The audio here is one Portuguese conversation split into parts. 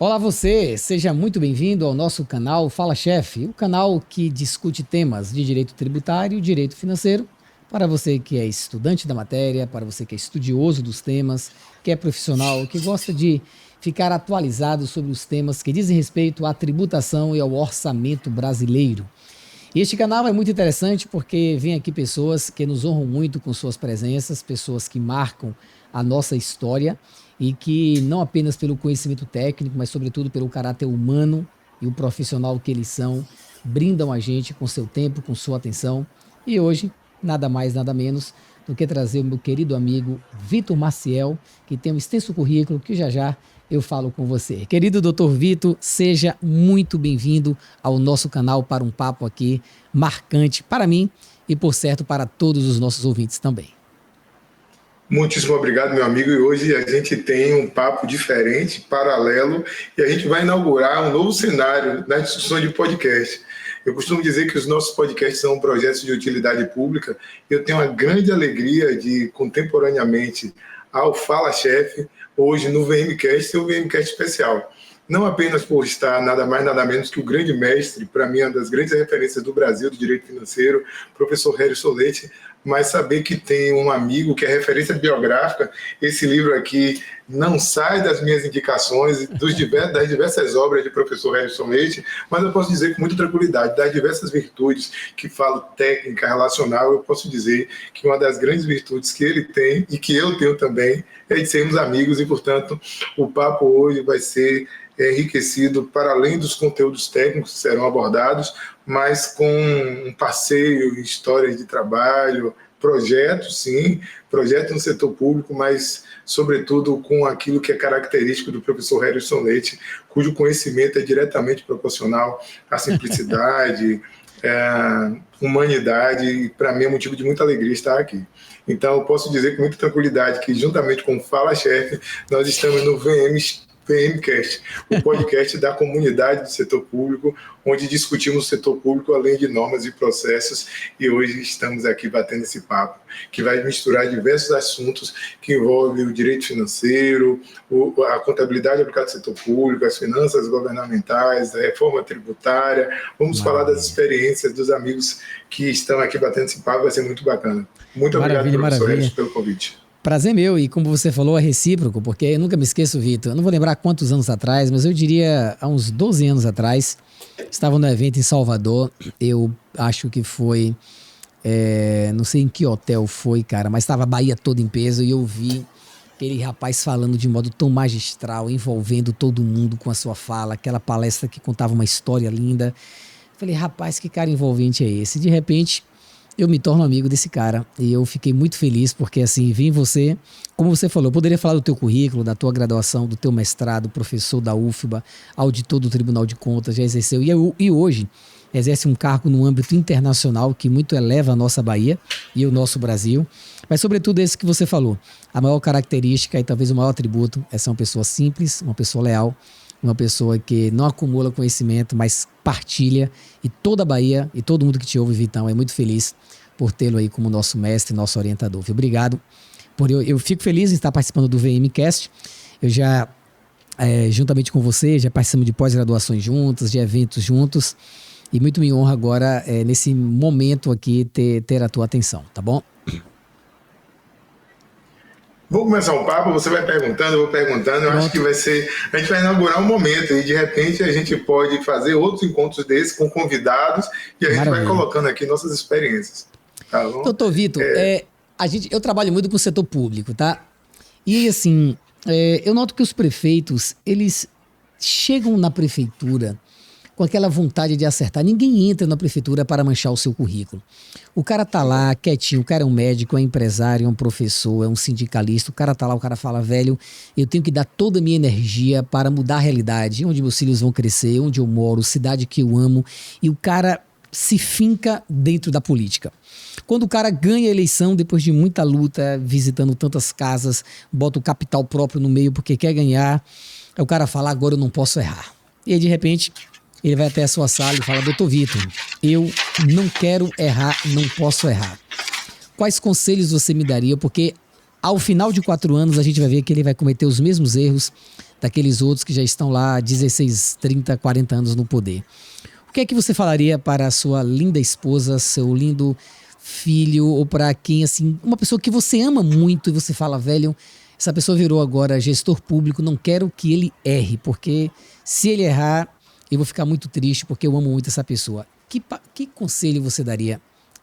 Olá você, seja muito bem-vindo ao nosso canal Fala Chefe, o canal que discute temas de direito tributário e direito financeiro para você que é estudante da matéria, para você que é estudioso dos temas, que é profissional, que gosta de ficar atualizado sobre os temas que dizem respeito à tributação e ao orçamento brasileiro. E este canal é muito interessante porque vem aqui pessoas que nos honram muito com suas presenças, pessoas que marcam a nossa história e que não apenas pelo conhecimento técnico, mas sobretudo pelo caráter humano e o profissional que eles são, brindam a gente com seu tempo, com sua atenção. E hoje, nada mais, nada menos do que trazer o meu querido amigo Vitor Maciel, que tem um extenso currículo que já já eu falo com você. Querido Dr. Vitor, seja muito bem-vindo ao nosso canal para um papo aqui marcante para mim e, por certo, para todos os nossos ouvintes também. Muitíssimo obrigado, meu amigo. E hoje a gente tem um papo diferente, paralelo, e a gente vai inaugurar um novo cenário na discussão de podcast. Eu costumo dizer que os nossos podcasts são projetos de utilidade pública. Eu tenho a grande alegria de, contemporaneamente ao Fala Chefe, hoje no VMcast, ser o VMcast especial. Não apenas por estar nada mais, nada menos que o grande mestre, para mim, uma das grandes referências do Brasil, do direito financeiro, professor Hélio Solete, mas saber que tem um amigo que é referência biográfica. Esse livro aqui não sai das minhas indicações, das diversas obras de professor Hélio Solete, mas eu posso dizer com muita tranquilidade, das diversas virtudes que falo técnica, relacional, eu posso dizer que uma das grandes virtudes que ele tem e que eu tenho também é de sermos amigos e, portanto, o papo hoje vai ser enriquecido para além dos conteúdos técnicos que serão abordados, mas com um passeio, histórias de trabalho, projetos, sim, projetos no setor público, mas, sobretudo, com aquilo que é característico do professor Hélio Solete, cujo conhecimento é diretamente proporcional à simplicidade, humanidade, e para mim é motivo de muita alegria estar aqui. Então, eu posso dizer com muita tranquilidade que, juntamente com o Fala Chefe, nós estamos no VMcast, o podcast da comunidade do setor público, onde discutimos o setor público além de normas e processos, e hoje estamos aqui batendo esse papo, que vai misturar diversos assuntos que envolvem o direito financeiro, a contabilidade aplicada ao setor público, as finanças governamentais, a reforma tributária. Vamos falar das experiências dos amigos que estão aqui batendo esse papo, vai ser muito bacana. Muito obrigado, professor Hélio, pelo convite. Prazer meu, e como você falou, é recíproco, porque eu nunca me esqueço, Vitor, eu não vou lembrar quantos anos atrás, mas eu diria há uns 12 anos atrás, estava no evento em Salvador, eu acho que foi, não sei em que hotel foi, cara, mas estava a Bahia toda em peso e eu vi aquele rapaz falando de modo tão magistral, envolvendo todo mundo com a sua fala, aquela palestra que contava uma história linda. Falei, rapaz, que cara envolvente é esse? De repente, eu me torno amigo desse cara e eu fiquei muito feliz porque, assim, vi em você, como você falou, eu poderia falar do teu currículo, da tua graduação, do teu mestrado, professor da UFBA, auditor do Tribunal de Contas, já exerceu e hoje exerce um cargo no âmbito internacional que muito eleva a nossa Bahia e o nosso Brasil, mas sobretudo esse que você falou, a maior característica e talvez o maior atributo é ser uma pessoa simples, uma pessoa leal, uma pessoa que não acumula conhecimento, mas partilha, e toda a Bahia e todo mundo que te ouve, Vitão, é muito feliz por tê-lo aí como nosso mestre, nosso orientador. Obrigado. Eu fico feliz em estar participando do VMcast. Eu já, juntamente com você, já participamos de pós-graduações juntas, de eventos juntos, e muito me honra agora, nesse momento aqui, ter a tua atenção, tá bom? Vou começar um papo, você vai perguntando, eu vou perguntando, eu acho que vai ser, a gente vai inaugurar um momento e de repente a gente pode fazer outros encontros desses com convidados e a gente vai colocando aqui nossas experiências. Tá bom? Doutor Vitor, eu trabalho muito com o setor público, tá? E assim, eu noto que os prefeitos, eles chegam na prefeitura com aquela vontade de acertar. Ninguém entra na prefeitura para manchar o seu currículo. O cara tá lá quietinho, o cara é um médico, é um empresário, é um professor, é um sindicalista, o cara tá lá, o cara fala, velho, eu tenho que dar toda a minha energia para mudar a realidade, onde meus filhos vão crescer, onde eu moro, cidade que eu amo, e o cara se finca dentro da política. Quando o cara ganha a eleição, depois de muita luta, visitando tantas casas, bota o capital próprio no meio porque quer ganhar, aí o cara fala, agora eu não posso errar. E aí, de repente, ele vai até a sua sala e fala, doutor Vitor, eu não quero errar, não posso errar. Quais conselhos você me daria? Porque ao final de 4 anos a gente vai ver que ele vai cometer os mesmos erros daqueles outros que já estão lá há 16, 30, 40 anos no poder. O que é que você falaria para a sua linda esposa, seu lindo filho, ou para quem, assim, uma pessoa que você ama muito e você fala, velho, essa pessoa virou agora gestor público, não quero que ele erre, porque se ele errar, eu vou ficar muito triste porque eu amo muito essa pessoa. Que conselho você daria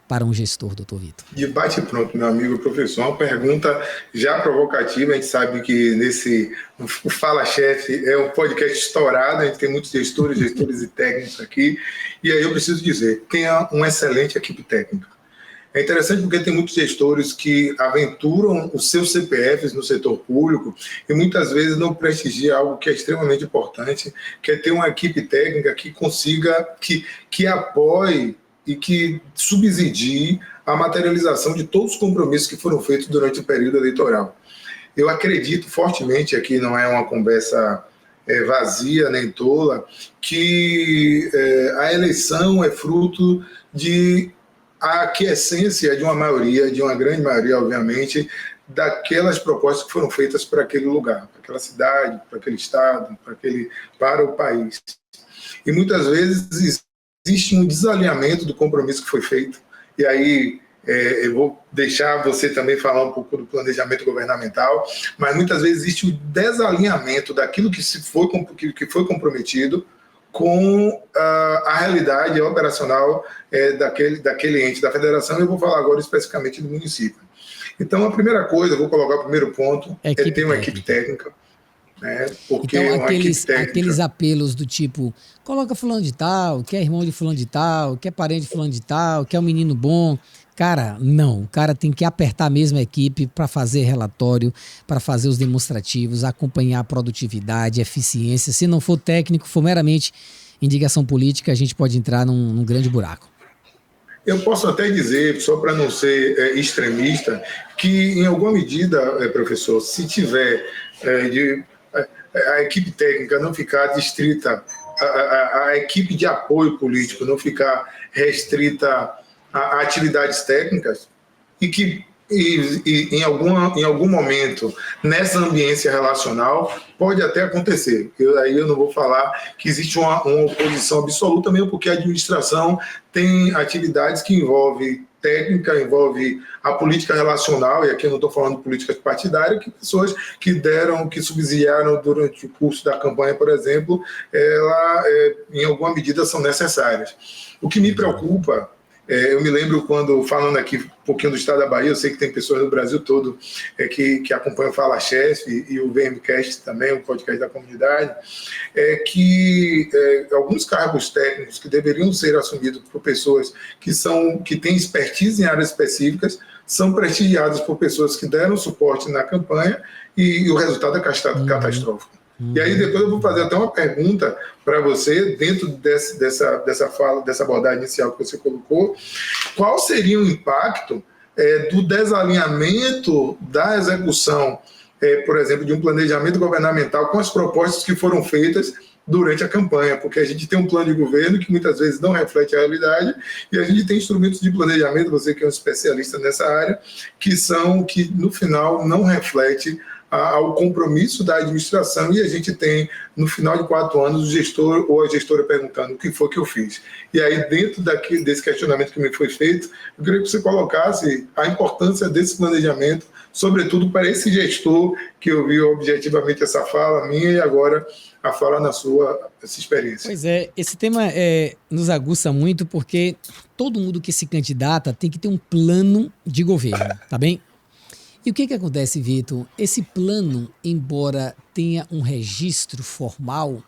para um gestor, doutor Vitor? De bate pronto, meu amigo professor, uma pergunta já provocativa. A gente sabe que o Fala Chefe é um podcast estourado, a gente tem muitos gestores e técnicos aqui, e aí eu preciso dizer, tenha uma excelente equipe técnica. É interessante porque tem muitos gestores que aventuram os seus CPFs no setor público e muitas vezes não prestigia algo que é extremamente importante, que é ter uma equipe técnica que consiga, que apoie e que subsidie a materialização de todos os compromissos que foram feitos durante o período eleitoral. Eu acredito fortemente, aqui não é uma conversa vazia nem tola, que a eleição é fruto de a aquiescência de uma maioria, de uma grande maioria, obviamente, daquelas propostas que foram feitas para aquele lugar, para aquela cidade, para aquele estado, para o país. E muitas vezes existe um desalinhamento do compromisso que foi feito, e aí eu vou deixar você também falar um pouco do planejamento governamental, mas muitas vezes existe o desalinhamento daquilo que foi comprometido com a realidade operacional daquele ente, da federação, e eu vou falar agora especificamente do município. Então, a primeira coisa, eu vou colocar o primeiro ponto, é ter uma equipe técnica. Porque então, aqueles apelos do tipo, coloca fulano de tal, que é irmão de fulano de tal, que é parente de fulano de tal, que é um menino bom. Cara, não. O cara tem que apertar mesmo a equipe para fazer relatório, para fazer os demonstrativos, acompanhar a produtividade, a eficiência. Se não for técnico, for meramente indicação política, a gente pode entrar num grande buraco. Eu posso até dizer, só para não ser extremista, que em alguma medida, professor, se tiver a equipe técnica não ficar distrita, a equipe de apoio político não ficar restrita a atividades técnicas, e que em algum momento, nessa ambiência relacional, pode até acontecer. Aí eu não vou falar que existe uma oposição absoluta, mesmo porque a administração tem atividades que envolvem técnica, envolve a política relacional, e aqui eu não estou falando de políticas partidárias, que pessoas que subsidiaram durante o curso da campanha, por exemplo, em alguma medida são necessárias. O que me preocupa, eu me lembro quando, falando aqui um pouquinho do estado da Bahia, eu sei que tem pessoas no Brasil todo que acompanham o Fala Chefe e o VMcast também, o podcast da comunidade, que alguns cargos técnicos que deveriam ser assumidos por pessoas que têm expertise em áreas específicas são prestigiados por pessoas que deram suporte na campanha e o resultado é catastrófico. E aí depois eu vou fazer até uma pergunta para você, dentro dessa fala, dessa abordagem inicial que você colocou, qual seria o impacto do desalinhamento da execução, por exemplo, de um planejamento governamental com as propostas que foram feitas durante a campanha, porque a gente tem um plano de governo que muitas vezes não reflete a realidade, e a gente tem instrumentos de planejamento, você que é um especialista nessa área, que no final não reflete ao compromisso da administração, e a gente tem, no final de 4 anos, o gestor ou a gestora perguntando o que foi que eu fiz. E aí, dentro desse questionamento que me foi feito, eu queria que você colocasse a importância desse planejamento, sobretudo para esse gestor que ouviu objetivamente essa fala minha e agora a fala na essa experiência. Pois é, esse tema nos aguça muito porque todo mundo que se candidata tem que ter um plano de governo, tá bem? E o que acontece, Vitor? Esse plano, embora tenha um registro formal,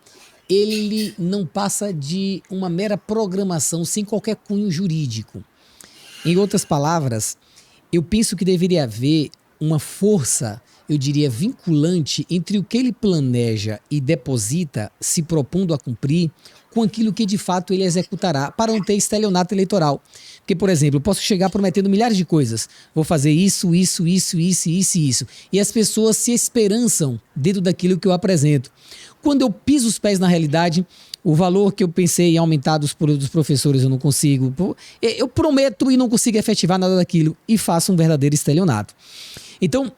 ele não passa de uma mera programação sem qualquer cunho jurídico. Em outras palavras, eu penso que deveria haver uma força, eu diria, vinculante entre o que ele planeja e deposita, se propondo a cumprir, com aquilo que de fato ele executará, para não ter estelionato eleitoral. Porque, por exemplo, eu posso chegar prometendo milhares de coisas. Vou fazer isso. E as pessoas se esperançam dentro daquilo que eu apresento. Quando eu piso os pés na realidade, o valor que eu pensei em aumentar dos professores eu não consigo. Eu prometo e não consigo efetivar nada daquilo e faço um verdadeiro estelionato. Então,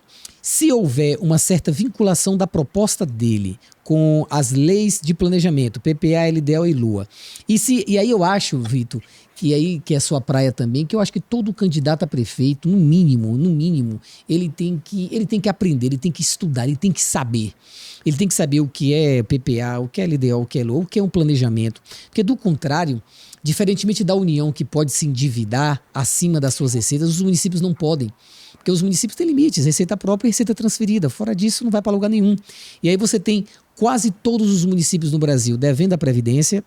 Se houver uma certa vinculação da proposta dele com as leis de planejamento, PPA, LDO e LUA, e aí eu acho, Vitor, que é a sua praia também, que eu acho que todo candidato a prefeito, no mínimo, ele tem que aprender, ele tem que estudar, ele tem que saber. Ele tem que saber o que é PPA, o que é LDO, o que é LUA, o que é um planejamento. Porque, do contrário, diferentemente da União, que pode se endividar acima das suas receitas, os municípios não podem. Porque os municípios têm limites, receita própria e receita transferida. Fora disso, não vai para lugar nenhum. E aí você tem quase todos os municípios no Brasil devendo a Previdência,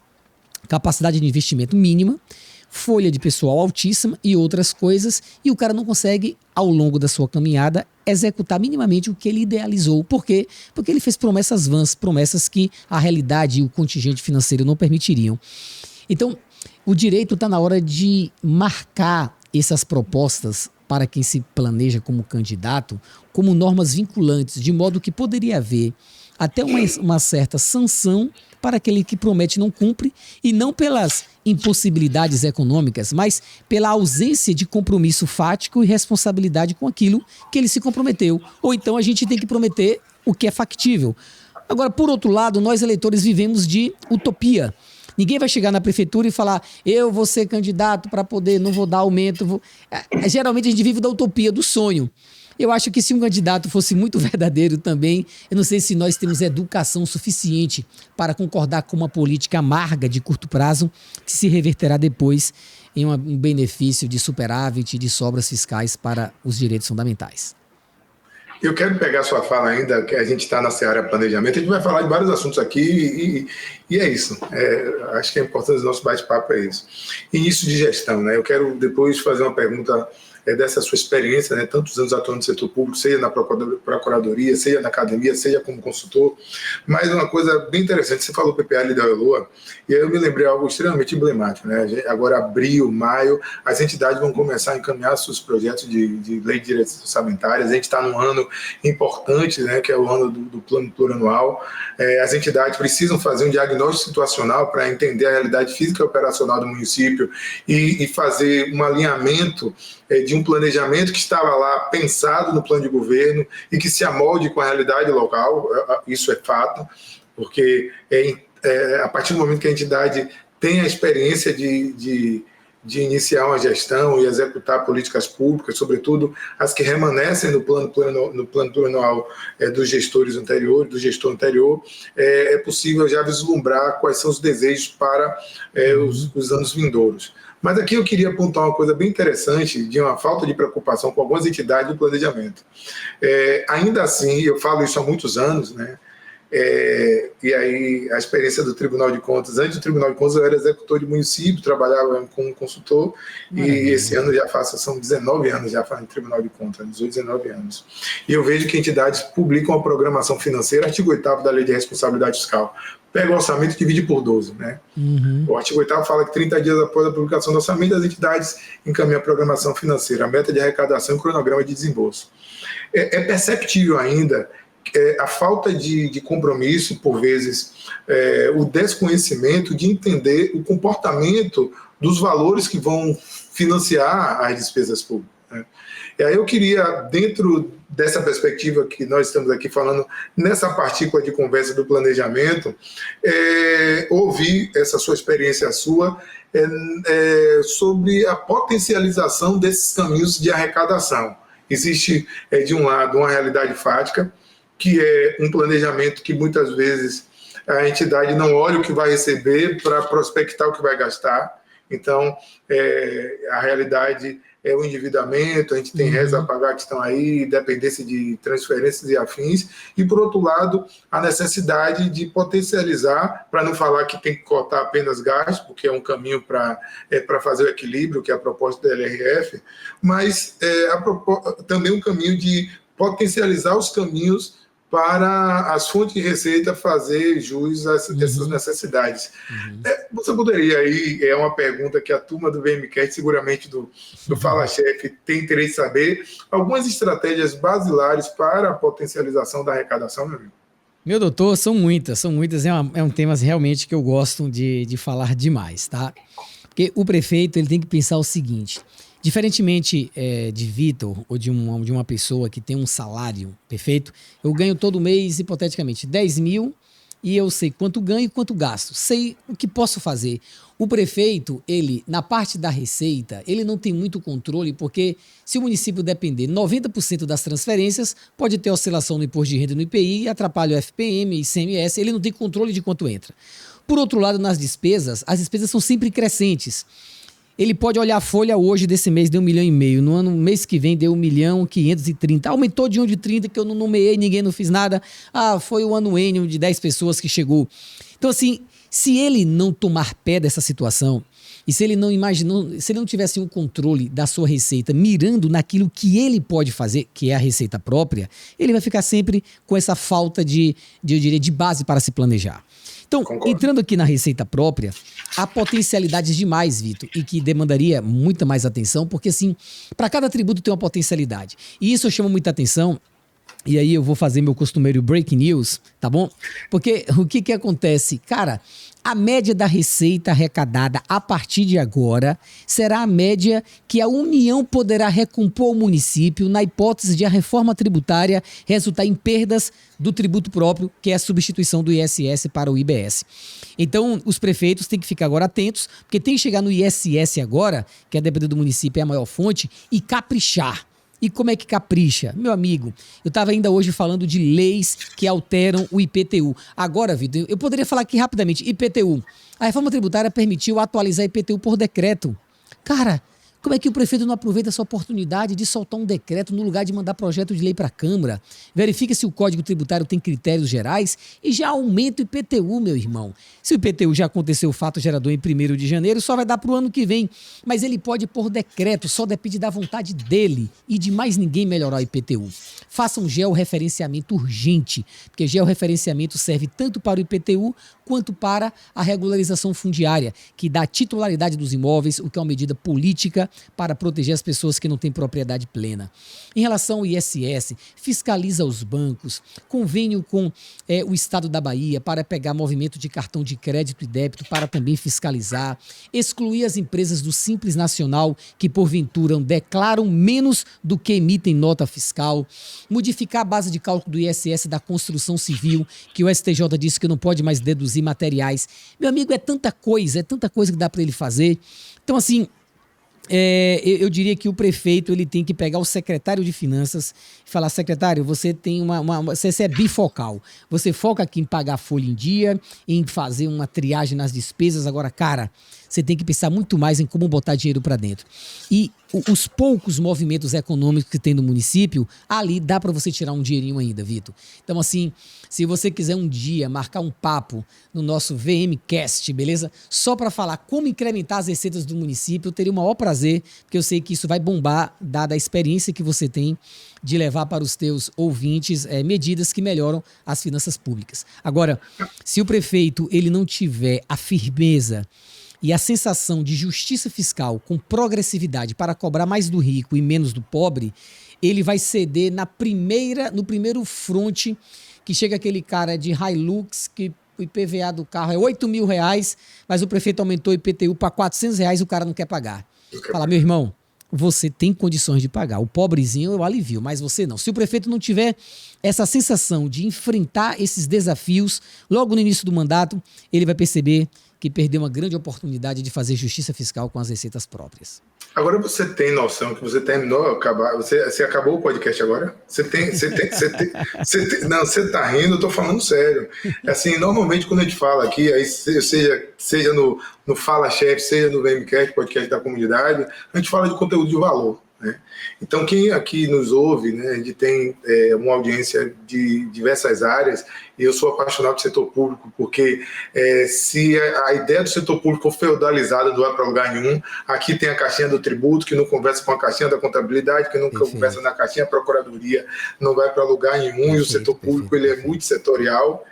capacidade de investimento mínima, folha de pessoal altíssima e outras coisas, e o cara não consegue, ao longo da sua caminhada, executar minimamente o que ele idealizou. Por quê? Porque ele fez promessas vãs, promessas que a realidade e o contingente financeiro não permitiriam. Então, o direito está na hora de marcar essas propostas para quem se planeja como candidato como normas vinculantes, de modo que poderia haver até uma certa sanção para aquele que promete e não cumpre, e não pelas impossibilidades econômicas, mas pela ausência de compromisso fático e responsabilidade com aquilo que ele se comprometeu. Ou então a gente tem que prometer o que é factível. Agora, por outro lado, nós eleitores vivemos de utopia. Ninguém vai chegar na prefeitura e falar, eu vou ser candidato para poder, não vou dar aumento. Geralmente a gente vive da utopia, do sonho. Eu acho que se um candidato fosse muito verdadeiro também, eu não sei se nós temos educação suficiente para concordar com uma política amarga de curto prazo que se reverterá depois em um benefício de superávit e de sobras fiscais para os direitos fundamentais. Eu quero pegar sua fala ainda, que a gente está na seara planejamento, a gente vai falar de vários assuntos aqui e é isso. Acho que a importância do nosso bate-papo é isso. Início de gestão, né? Eu quero depois fazer uma pergunta dessa sua experiência, né, tantos anos atuando no setor público, seja na procuradoria, seja na academia, seja como consultor. Mas uma coisa bem interessante, você falou PPA, LDO e LUA, e aí eu me lembrei de algo extremamente emblemático, né? Agora, abril, maio, as entidades vão começar a encaminhar seus projetos de lei de direitos orçamentárias. A gente está num ano importante, né, que é o ano do plano plurianual. As entidades precisam fazer um diagnóstico situacional para entender a realidade física e operacional do município e fazer um alinhamento de um planejamento que estava lá pensado no plano de governo e que se amolde com a realidade local. Isso é fato, porque a partir do momento que a entidade tem a experiência de iniciar uma gestão e executar políticas públicas, sobretudo as que remanescem no plano plurianual dos gestores anteriores, do gestor anterior, é possível já vislumbrar quais são os desejos para os anos vindouros. Mas aqui eu queria apontar uma coisa bem interessante de uma falta de preocupação com algumas entidades do planejamento. Ainda assim, eu falo isso há muitos anos, né? E aí a experiência do Tribunal de Contas, antes do Tribunal de Contas eu era executor de município, trabalhava como consultor, e esse ano são 19 anos já falando de Tribunal de Contas, 18, 19 anos. E eu vejo que entidades publicam a programação financeira, artigo 8º da Lei de Responsabilidade Fiscal. Pega o orçamento e divide por 12, né? O artigo 8º fala que 30 dias após a publicação do orçamento, as entidades encaminham a programação financeira, a meta de arrecadação e o cronograma de desembolso. É perceptível ainda a falta de compromisso, por vezes, o desconhecimento de entender o comportamento dos valores que vão financiar as despesas públicas, né? E aí eu queria, dentro dessa perspectiva que nós estamos aqui falando, nessa partícula de conversa do planejamento, ouvir essa sua experiência sobre a potencialização desses caminhos de arrecadação. Existe, de um lado, uma realidade fática, que é um planejamento que muitas vezes a entidade não olha o que vai receber para prospectar o que vai gastar. Então, a realidade é o endividamento, a gente tem rezas a pagar que estão aí, dependência de transferências e afins, e, por outro lado, a necessidade de potencializar, para não falar que tem que cortar apenas gastos, porque é um caminho para fazer o equilíbrio, que é a proposta da LRF, mas também um caminho de potencializar os caminhos para as fontes de receita fazer jus a essas necessidades. Você poderia aí, é uma pergunta que a turma do VMCast, seguramente do Fala Chefe, tem interesse em saber, algumas estratégias basilares para a potencialização da arrecadação, meu amigo? Meu doutor, são muitas, é um tema realmente que eu gosto de falar demais, tá? Porque o prefeito ele tem que pensar o seguinte, Diferentemente de Vitor ou de uma pessoa que tem um salário, perfeito? Eu ganho todo mês, hipoteticamente, 10 mil e eu sei quanto ganho e quanto gasto. Sei o que posso fazer. O prefeito, ele, na parte da receita, ele não tem muito controle, porque se o município depender 90% das transferências, pode ter oscilação no imposto de renda e no IPI, atrapalha o FPM e ICMS, ele não tem controle de quanto entra. Por outro lado, nas despesas, as despesas são sempre crescentes. Ele pode olhar a folha hoje desse mês, deu 1,5 milhão. No mês que vem deu 1.530.000. Aumentou de 1 de 30 que eu não nomeei, ninguém não fiz nada. Foi o anuênio de 10 pessoas que chegou. Então, assim, se ele não tomar pé dessa situação, e se ele não tivesse um controle da sua receita, mirando naquilo que ele pode fazer, que é a receita própria, ele vai ficar sempre com essa falta eu diria, de base para se planejar. Então, entrando aqui na receita própria, há potencialidades demais, Vitor, e que demandaria muita mais atenção, porque assim, para cada tributo tem uma potencialidade. E isso eu chamo muita atenção, e aí eu vou fazer meu costumeiro breaking news, tá bom? Porque o que acontece? Cara, a média da receita arrecadada a partir de agora será a média que a União poderá recompor ao município na hipótese de a reforma tributária resultar em perdas do tributo próprio, que é a substituição do ISS para o IBS. Então, os prefeitos têm que ficar agora atentos, porque tem que chegar no ISS agora, que a depender do município é a maior fonte, e caprichar. E como é que capricha? Meu amigo, eu estava ainda hoje falando de leis que alteram o IPTU. Agora, Vitor, eu poderia falar aqui rapidamente, IPTU. A reforma tributária permitiu atualizar IPTU por decreto. Cara, como é que o prefeito não aproveita essa oportunidade de soltar um decreto no lugar de mandar projeto de lei para a Câmara? Verifica se o Código Tributário tem critérios gerais e já aumenta o IPTU, meu irmão. Se o IPTU já aconteceu o fato gerador em 1º de janeiro, só vai dar para o ano que vem. Mas ele pode por decreto, só depende da vontade dele e de mais ninguém melhorar o IPTU. Faça um georreferenciamento urgente, porque georreferenciamento serve tanto para o IPTU quanto para a regularização fundiária, que dá a titularidade dos imóveis, o que é uma medida política para proteger as pessoas que não têm propriedade plena. Em relação ao ISS, fiscaliza os bancos, convênio com o Estado da Bahia para pegar movimento de cartão de crédito e débito para também fiscalizar, excluir as empresas do Simples Nacional que porventura declaram menos do que emitem nota fiscal, modificar a base de cálculo do ISS da construção civil, que o STJ disse que não pode mais deduzir materiais. Meu amigo, é tanta coisa que dá para ele fazer. Então, assim, eu diria que o prefeito ele tem que pegar o secretário de finanças e falar: secretário, você tem você é bifocal, você foca aqui em pagar a folha em dia, em fazer uma triagem nas despesas. Agora, cara, você tem que pensar muito mais em como botar dinheiro para dentro. E os poucos movimentos econômicos que tem no município, ali dá para você tirar um dinheirinho ainda, Vitor. Então, assim, se você quiser um dia marcar um papo no nosso VMcast, beleza? Só para falar como incrementar as receitas do município, eu teria o maior prazer, porque eu sei que isso vai bombar, dada a experiência que você tem de levar para os teus ouvintes medidas que melhoram as finanças públicas. Agora, se o prefeito ele não tiver a firmeza e a sensação de justiça fiscal com progressividade para cobrar mais do rico e menos do pobre, ele vai ceder no primeiro fronte que chega aquele cara de Hilux que o IPVA do carro é R$8.000, mas o prefeito aumentou o IPTU para R$400 e o cara não quer pagar. Fala: meu irmão, você tem condições de pagar. O pobrezinho eu alivio, mas você não. Se o prefeito não tiver essa sensação de enfrentar esses desafios logo no início do mandato, ele vai perceber que perdeu uma grande oportunidade de fazer justiça fiscal com as receitas próprias. Agora você tem noção que você terminou, você acabou o podcast agora? Não, você está rindo, eu estou falando sério. Assim, normalmente quando a gente fala aqui, aí seja no Fala Chefe, seja no VMcast, podcast da comunidade, a gente fala de conteúdo de valor, né? Então, quem aqui nos ouve, né, a gente tem uma audiência de diversas áreas, e eu sou apaixonado pelo setor público, porque se a ideia do setor público for feudalizada, não vai para lugar nenhum. Aqui tem a caixinha do tributo, que não conversa com a caixinha da contabilidade, que não conversa na caixinha da procuradoria, não vai para lugar nenhum, e o setor público ele é multissetorial,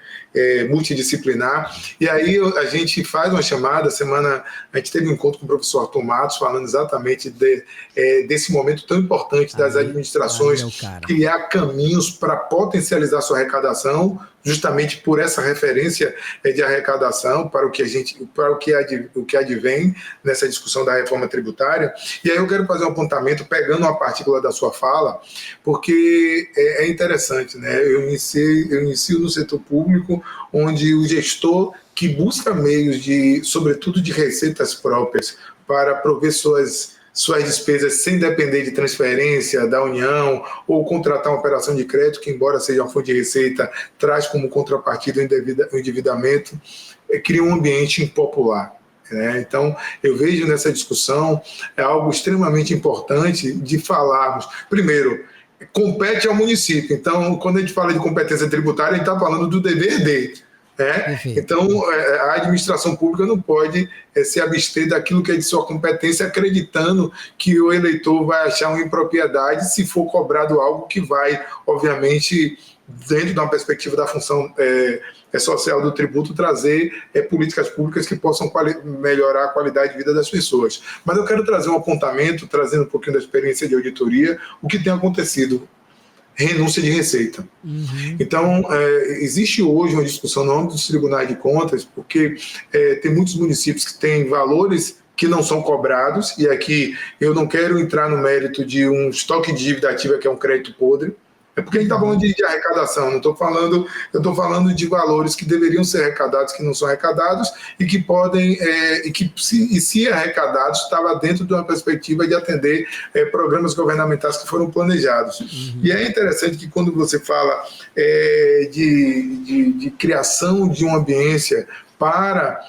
multidisciplinar. E aí a gente faz uma chamada, semana a gente teve um encontro com o professor Arthur Matos falando exatamente desse momento momento tão importante das administrações criar caminhos para potencializar sua arrecadação, justamente por essa referência de arrecadação para o que advém nessa discussão da reforma tributária. E aí eu quero fazer um apontamento pegando uma partícula da sua fala, porque é interessante, né? Eu inicio no setor público, onde o gestor que busca meios sobretudo de receitas próprias para prover suas despesas sem depender de transferência da União ou contratar uma operação de crédito que, embora seja uma fonte de receita, traz como contrapartida o endividamento, cria um ambiente impopular. Então, eu vejo nessa discussão algo extremamente importante de falarmos. Primeiro, compete ao município. Então, quando a gente fala de competência tributária, a gente está falando do dever de. Então, a administração pública não pode se abster daquilo que é de sua competência, acreditando que o eleitor vai achar uma impropriedade se for cobrado algo que vai, obviamente, dentro de uma perspectiva da função social do tributo, trazer políticas públicas que possam melhorar a qualidade de vida das pessoas. Mas eu quero trazer um apontamento, trazendo um pouquinho da experiência de auditoria, o que tem acontecido. Renúncia de receita. Então, existe hoje uma discussão no âmbito dos tribunais de contas, porque tem muitos municípios que têm valores que não são cobrados, e aqui eu não quero entrar no mérito de um estoque de dívida ativa que é um crédito podre, porque a gente está falando de arrecadação, eu estou falando de valores que deveriam ser arrecadados, que não são arrecadados, e que podem, se arrecadados, estava dentro de uma perspectiva de atender programas governamentais que foram planejados. E é interessante que quando você fala de criação de uma ambiência para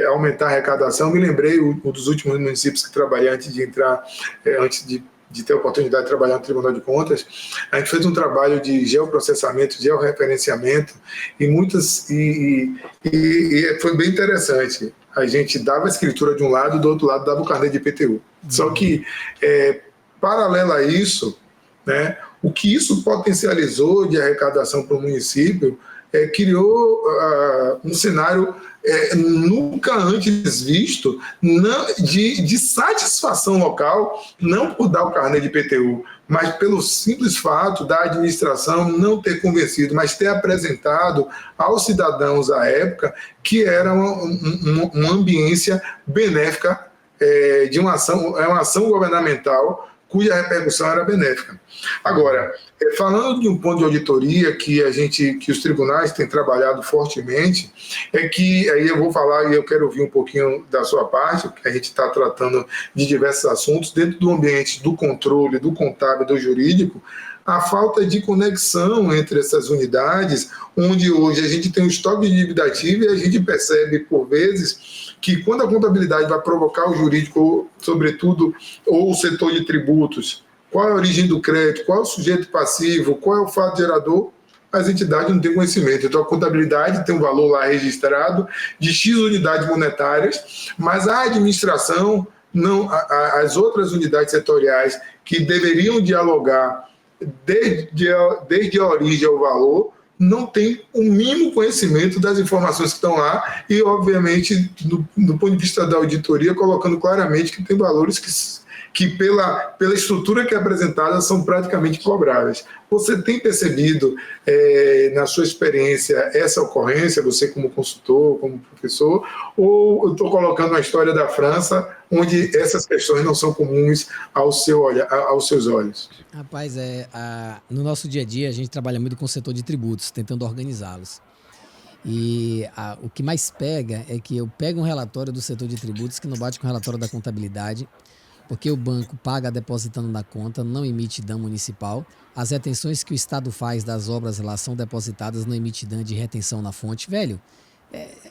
aumentar a arrecadação, me lembrei um dos últimos municípios que trabalhei antes de ter a oportunidade de trabalhar no Tribunal de Contas. A gente fez um trabalho de geoprocessamento, georreferenciamento, e foi bem interessante. A gente dava a escritura de um lado, do outro lado dava o carnê de IPTU. Só que, paralelo a isso, né, o que isso potencializou de arrecadação para o município criou um cenário nunca antes visto de satisfação local, não por dar o carnê de IPTU, mas pelo simples fato da administração não ter convencido, mas ter apresentado aos cidadãos à época que era uma ambiência benéfica de uma ação governamental cuja repercussão era benéfica. Agora, falando de um ponto de auditoria que os tribunais têm trabalhado fortemente, que aí eu vou falar e eu quero ouvir um pouquinho da sua parte, porque a gente está tratando de diversos assuntos dentro do ambiente do controle, do contábil, do jurídico, a falta de conexão entre essas unidades, onde hoje a gente tem um estoque de dívida ativa e a gente percebe, por vezes, que quando a contabilidade vai provocar o jurídico, sobretudo, ou o setor de tributos, qual é a origem do crédito, qual é o sujeito passivo, qual é o fato gerador, as entidades não têm conhecimento. Então, a contabilidade tem um valor lá registrado de X unidades monetárias, mas a administração, não, as outras unidades setoriais que deveriam dialogar desde a origem ao valor, não tem o mínimo conhecimento das informações que estão lá e, obviamente, do ponto de vista da auditoria, colocando claramente que tem valores que pela estrutura que é apresentada, são praticamente cobráveis. Você tem percebido, na sua experiência, essa ocorrência, você como consultor, como professor, ou eu estou colocando a história da França, onde essas questões não são comuns aos seus olhos? Rapaz, no nosso dia a dia, a gente trabalha muito com o setor de tributos, tentando organizá-los. E o que mais pega é que eu pego um relatório do setor de tributos que não bate com o relatório da contabilidade, porque o banco paga depositando na conta, não emite DAN municipal. As retenções que o Estado faz das obras lá são depositadas, não emite DAN de retenção na fonte. Velho,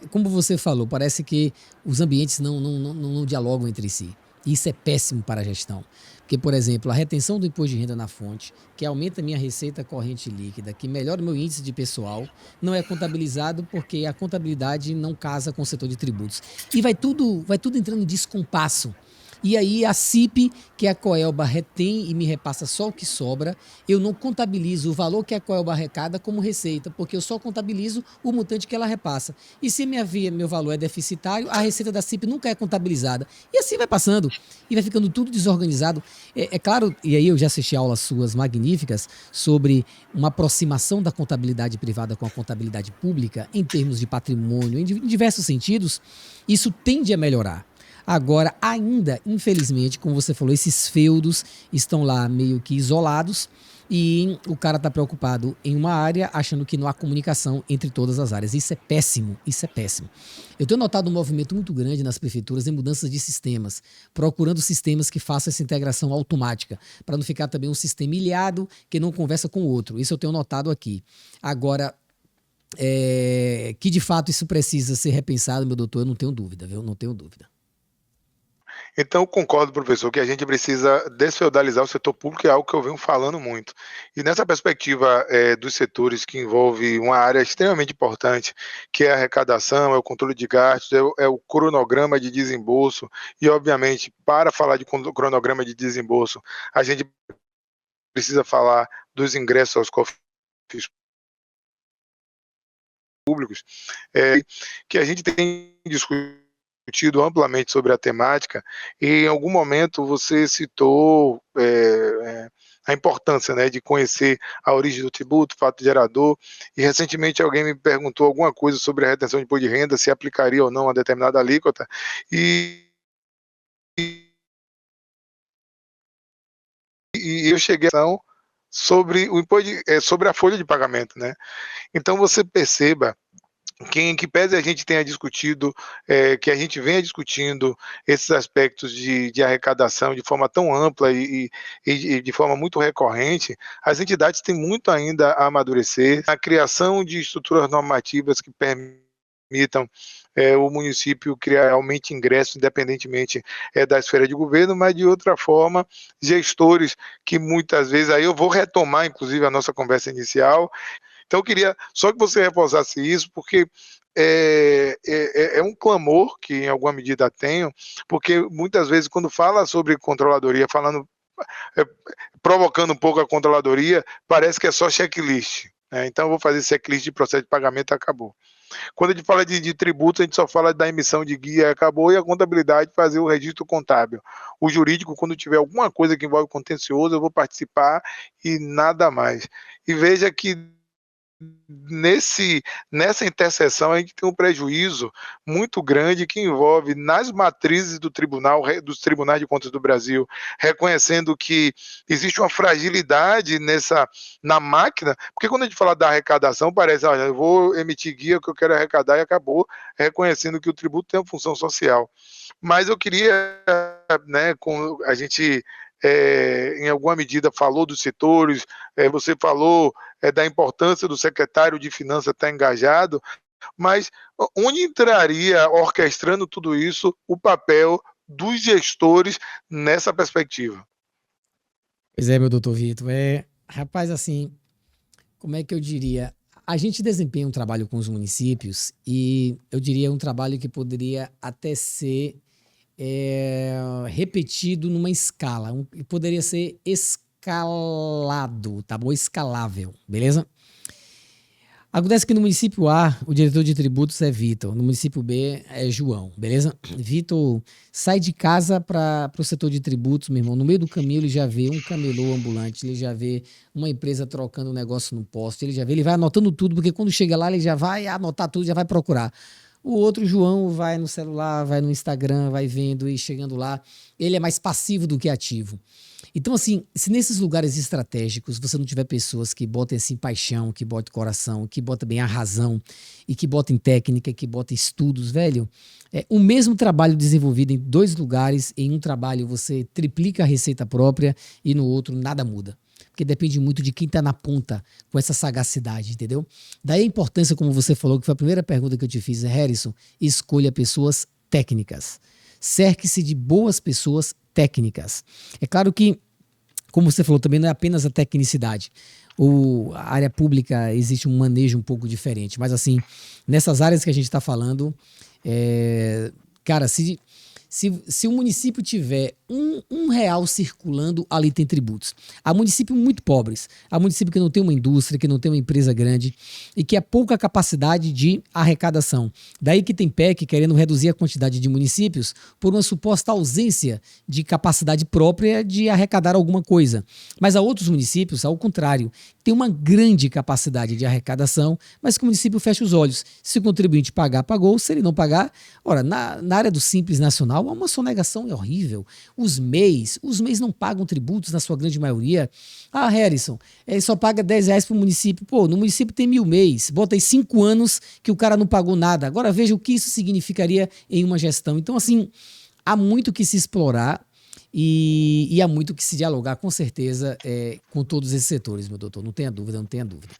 como você falou, parece que os ambientes não dialogam entre si. Isso é péssimo para a gestão. Porque, por exemplo, a retenção do imposto de renda na fonte, que aumenta a minha receita corrente líquida, que melhora o meu índice de pessoal, não é contabilizado porque a contabilidade não casa com o setor de tributos. E vai tudo entrando em descompasso. E aí a CIP, que a Coelba retém e me repassa só o que sobra, eu não contabilizo o valor que a Coelba arrecada como receita, porque eu só contabilizo o montante que ela repassa. E se meu valor é deficitário, a receita da CIP nunca é contabilizada. E assim vai passando, e vai ficando tudo desorganizado. É claro, e aí eu já assisti aulas suas magníficas sobre uma aproximação da contabilidade privada com a contabilidade pública em termos de patrimônio, em diversos sentidos, isso tende a melhorar. Agora, ainda, infelizmente, como você falou, esses feudos estão lá meio que isolados e o cara está preocupado em uma área, achando que não há comunicação entre todas as áreas. Isso é péssimo, isso é péssimo. Eu tenho notado um movimento muito grande nas prefeituras em mudanças de sistemas, procurando sistemas que façam essa integração automática, para não ficar também um sistema ilhado que não conversa com o outro. Isso eu tenho notado aqui. Agora, que de fato isso precisa ser repensado, meu doutor, eu não tenho dúvida, viu? Não tenho dúvida. Então, eu concordo, professor, que a gente precisa desfeudalizar o setor público, é algo que eu venho falando muito. E nessa perspectiva dos setores que envolve uma área extremamente importante, que é a arrecadação, é o controle de gastos, é o cronograma de desembolso, e, obviamente, para falar de cronograma de desembolso, a gente precisa falar dos ingressos aos cofres públicos, que a gente tem discutido amplamente sobre a temática, e em algum momento você citou a importância, né, de conhecer a origem do tributo, o fato gerador, e recentemente alguém me perguntou alguma coisa sobre a retenção de imposto de renda, se aplicaria ou não a determinada alíquota, e eu cheguei a sobre o imposto sobre a folha de pagamento, né? Então você perceba que, em que pese a gente tenha discutido, que a gente venha discutindo esses aspectos de arrecadação de forma tão ampla e de forma muito recorrente, as entidades têm muito ainda a amadurecer na criação de estruturas normativas que permitam o município criar realmente ingressos, independentemente da esfera de governo, mas de outra forma, gestores que muitas vezes, aí eu vou retomar inclusive a nossa conversa inicial. Então eu queria só que você reforçasse isso, porque é um clamor que em alguma medida tenho, porque muitas vezes quando fala sobre controladoria, provocando um pouco a controladoria, parece que é só checklist, né? Então eu vou fazer checklist de processo de pagamento e acabou. Quando a gente fala de tributo, a gente só fala da emissão de guia, acabou, e a contabilidade fazer o registro contábil. O jurídico, quando tiver alguma coisa que envolve contencioso, eu vou participar e nada mais. E veja que nessa interseção a gente tem um prejuízo muito grande que envolve nas matrizes do tribunal, dos tribunais de contas do Brasil, reconhecendo que existe uma fragilidade na máquina, porque quando a gente fala da arrecadação, parece, olha, eu vou emitir guia que eu quero arrecadar e acabou, reconhecendo que o tributo tem uma função social. Mas eu queria, né, a gente em alguma medida falou dos setores, você falou da importância do secretário de Finanças estar engajado, mas onde entraria, orquestrando tudo isso, o papel dos gestores nessa perspectiva? Pois é, meu doutor Vitor, rapaz, assim, como é que eu diria? A gente desempenha um trabalho com os municípios e eu diria um trabalho que poderia até ser repetido numa escala, poderia ser escalado, tá bom? Escalável, beleza? Acontece que no município A, o diretor de tributos é Vitor, no município B é João, beleza? Vitor sai de casa para o setor de tributos, meu irmão. No meio do caminho ele já vê um camelô ambulante, ele já vê uma empresa trocando um negócio no posto, ele vai anotando tudo, porque quando chega lá ele já vai anotar tudo, já vai procurar. O outro, João, vai no celular, vai no Instagram, vai vendo e chegando lá, ele é mais passivo do que ativo. Então, assim, se nesses lugares estratégicos você não tiver pessoas que botem assim paixão, que botem coração, que botem bem a razão e que botem técnica, que botem estudos, velho, o mesmo trabalho desenvolvido em dois lugares, em um trabalho você triplica a receita própria e no outro nada muda. Porque depende muito de quem está na ponta com essa sagacidade, entendeu? Daí a importância, como você falou, que foi a primeira pergunta que eu te fiz, Harrison, escolha pessoas técnicas. Cerque-se de boas pessoas técnicas. É claro que, como você falou, também não é apenas a tecnicidade. A área pública existe um manejo um pouco diferente, mas assim, nessas áreas que a gente está falando, cara, se Se o município tiver um real circulando, ali tem tributos. Há municípios muito pobres, há município que não tem uma indústria, que não tem uma empresa grande e que há pouca capacidade de arrecadação. Daí que tem PEC querendo reduzir a quantidade de municípios por uma suposta ausência de capacidade própria de arrecadar alguma coisa. Mas há outros municípios, ao contrário, tem uma grande capacidade de arrecadação, mas que o município fecha os olhos. Se o contribuinte pagar, pagou. Se ele não pagar... Ora, na área do Simples Nacional, há uma sonegação horrível. Os MEIs não pagam tributos na sua grande maioria. Ah, Harrison, ele só paga R$10 para o município. Pô, no município tem 1000 MEIs. Bota aí 5 anos que o cara não pagou nada. Agora veja o que isso significaria em uma gestão. Então, assim, há muito que se explorar. E há muito que se dialogar, com certeza, com todos esses setores, meu doutor. Não tenha dúvida, não tenha dúvida.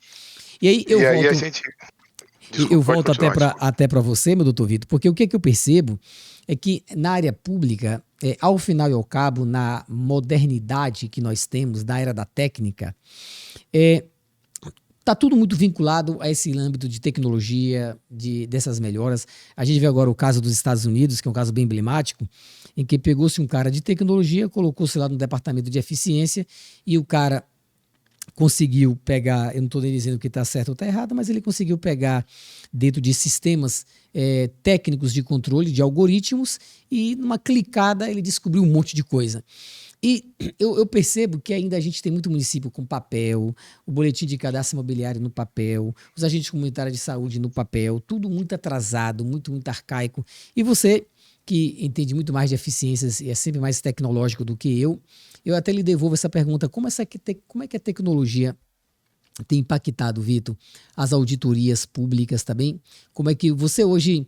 E aí eu volto, a gente... Desculpa, eu volto até para você, meu doutor Vitor, porque o que é que eu percebo é que na área pública, ao final e ao cabo, na modernidade que nós temos, na era da técnica, está tudo muito vinculado a esse âmbito de tecnologia, dessas melhoras. A gente vê agora o caso dos Estados Unidos, que é um caso bem emblemático, em que pegou-se um cara de tecnologia, colocou-se lá no departamento de eficiência e o cara conseguiu pegar, eu não estou nem dizendo que está certo ou está errado, mas ele conseguiu pegar dentro de sistemas técnicos de controle, de algoritmos, e numa clicada ele descobriu um monte de coisa. E eu percebo que ainda a gente tem muito município com papel, o boletim de cadastro imobiliário no papel, os agentes comunitários de saúde no papel, tudo muito atrasado, muito arcaico. E você, que entende muito mais de eficiências e é sempre mais tecnológico do que eu até lhe devolvo essa pergunta: como é que a tecnologia tem impactado, Vitor, as auditorias públicas também? Como é que você hoje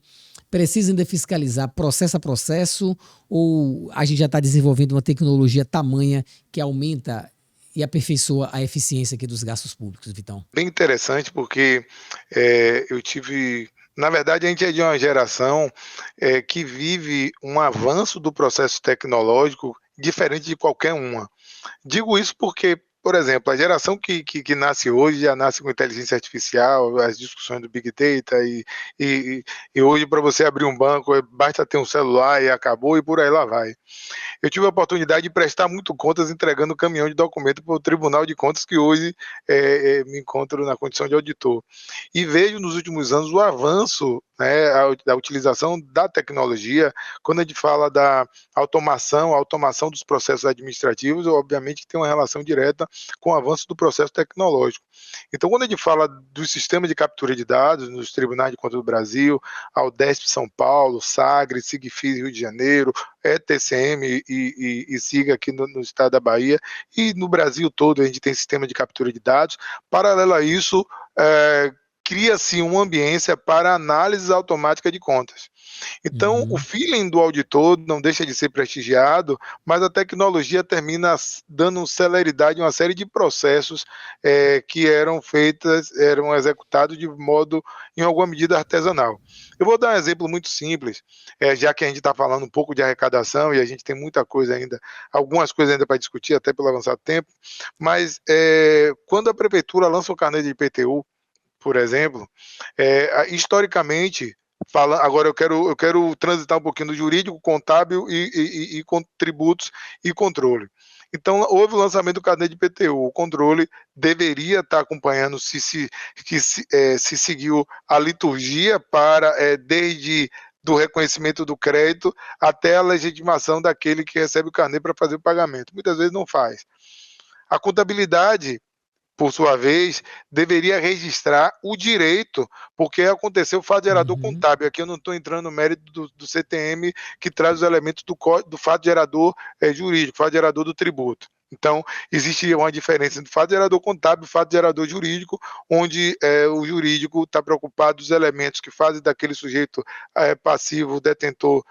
precisa ainda fiscalizar processo a processo, ou a gente já está desenvolvendo uma tecnologia tamanha que aumenta e aperfeiçoa a eficiência aqui dos gastos públicos, Vitão? Bem interessante, porque eu tive... Na verdade, a gente é de uma geração que vive um avanço do processo tecnológico diferente de qualquer uma. Digo isso porque, por exemplo, a geração que nasce hoje já nasce com inteligência artificial, as discussões do Big Data, e hoje para você abrir um banco, basta ter um celular e acabou, e por aí lá vai. Eu tive a oportunidade de prestar muito contas entregando caminhão de documento para o Tribunal de Contas, que hoje me encontro na condição de auditor. E vejo nos últimos anos o avanço, né, da utilização da tecnologia. Quando a gente fala da automação dos processos administrativos, obviamente tem uma relação direta com o avanço do processo tecnológico. Então, quando a gente fala do sistema de captura de dados nos tribunais de contas do Brasil, Aldesp São Paulo, Sagres, Sigfis Rio de Janeiro, TCM e SIGA aqui no estado da Bahia, e no Brasil todo a gente tem sistema de captura de dados. Paralelo a isso, cria-se uma ambiência para análise automática de contas. Então, o feeling do auditor não deixa de ser prestigiado, mas a tecnologia termina dando celeridade a uma série de processos que eram executados de modo, em alguma medida, artesanal. Eu vou dar um exemplo muito simples, já que a gente está falando um pouco de arrecadação e a gente tem muita coisa ainda, algumas coisas ainda para discutir, até pelo avançado tempo, mas quando a prefeitura lança o carnê de IPTU, por exemplo, historicamente, agora eu quero transitar um pouquinho no jurídico, contábil e com tributos e controle. Então, houve o lançamento do carnê de IPTU. O controle deveria estar acompanhando se seguiu a liturgia para, desde do reconhecimento do crédito até a legitimação daquele que recebe o carnê para fazer o pagamento. Muitas vezes não faz. A contabilidade, por sua vez, deveria registrar o direito, porque aconteceu o fato gerador contábil. Aqui eu não estou entrando no mérito do CTM, que traz os elementos do fato gerador jurídico, fato gerador do tributo. Então, existe uma diferença entre fato gerador contábil e fato gerador jurídico, onde o jurídico está preocupado dos elementos que fazem daquele sujeito passivo, detentor,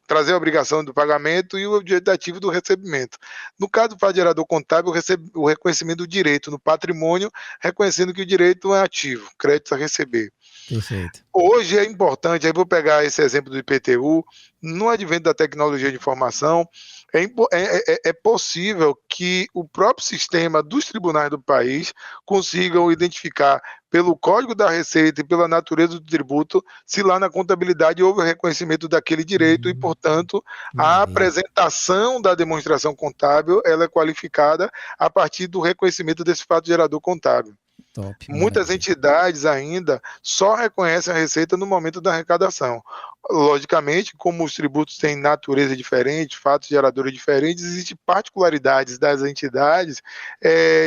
trazer a obrigação do pagamento e o objetivo do recebimento. No caso do fato gerador contábil, o reconhecimento do direito no patrimônio, reconhecendo que o direito é ativo, crédito a receber. Perfeito. Hoje é importante, aí vou pegar esse exemplo do IPTU, no advento da tecnologia de informação, é possível que o próprio sistema dos tribunais do país consigam identificar pelo código da Receita e pela natureza do tributo, se lá na contabilidade houve o reconhecimento daquele direito e, portanto, a Maravilha. apresentação da demonstração contábil ela é qualificada a partir do reconhecimento desse fato gerador contábil. Top, Muitas maravilha. entidades ainda só reconhecem a receita no momento da arrecadação. Logicamente, como os tributos têm natureza diferente, fatos geradores diferentes, existem particularidades das entidades,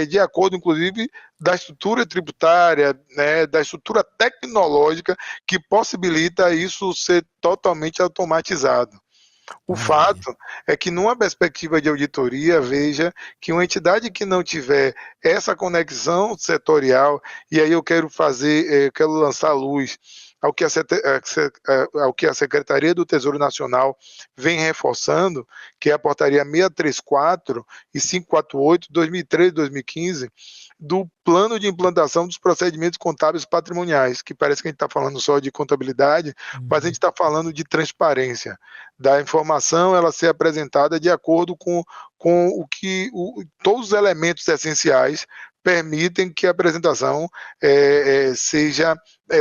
de acordo, inclusive, da estrutura tributária, né, da estrutura tecnológica que possibilita isso ser totalmente automatizado. O Maravilha. fato é que, numa perspectiva de auditoria, veja que uma entidade que não tiver essa conexão setorial, e aí eu quero quero lançar luz ao que a Secretaria do Tesouro Nacional vem reforçando, que é a portaria 634 e 548, 2013 2015, do plano de implantação dos procedimentos contábeis patrimoniais, que parece que a gente está falando só de contabilidade, mas a gente está falando de transparência da informação, ela ser apresentada de acordo com todos os elementos essenciais permitem que a apresentação seja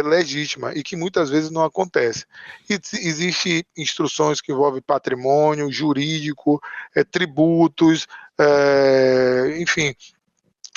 legítima e que muitas vezes não acontece. Existem instruções que envolvem patrimônio, jurídico, tributos, enfim,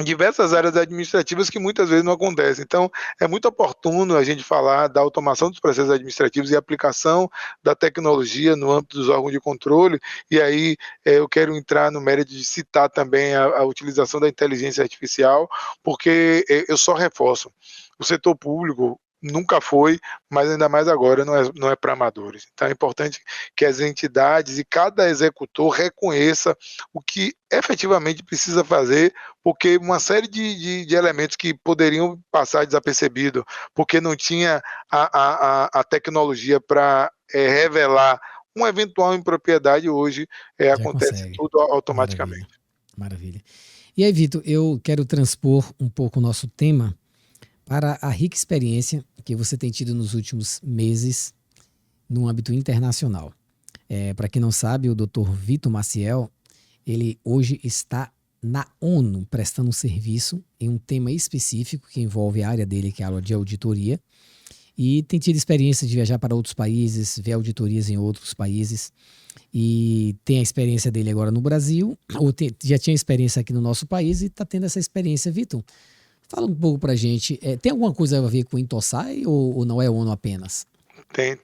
diversas áreas administrativas que muitas vezes não acontecem. Então, é muito oportuno a gente falar da automação dos processos administrativos e aplicação da tecnologia no âmbito dos órgãos de controle, e aí eu quero entrar no mérito de citar também a utilização da inteligência artificial, porque eu só reforço, o setor público nunca foi, mas ainda mais agora não é para amadores. Então é importante que as entidades e cada executor reconheça o que efetivamente precisa fazer, porque uma série de elementos que poderiam passar desapercebido, porque não tinha a tecnologia para revelar uma eventual impropriedade, hoje Já acontece consegue. tudo Maravilha. automaticamente. Maravilha. E aí, Vitor, eu quero transpor um pouco o nosso tema para a rica experiência que você tem tido nos últimos meses no âmbito internacional. Para quem não sabe, o Dr. Vitor Maciel, ele hoje está na ONU prestando um serviço em um tema específico que envolve a área dele, que é a área de auditoria, e tem tido experiência de viajar para outros países, ver auditorias em outros países, e tem a experiência dele agora no Brasil, já tinha experiência aqui no nosso país e está tendo essa experiência. Vitor, fala um pouco pra gente, tem alguma coisa a ver com o Intosai ou não é ONU apenas? Tem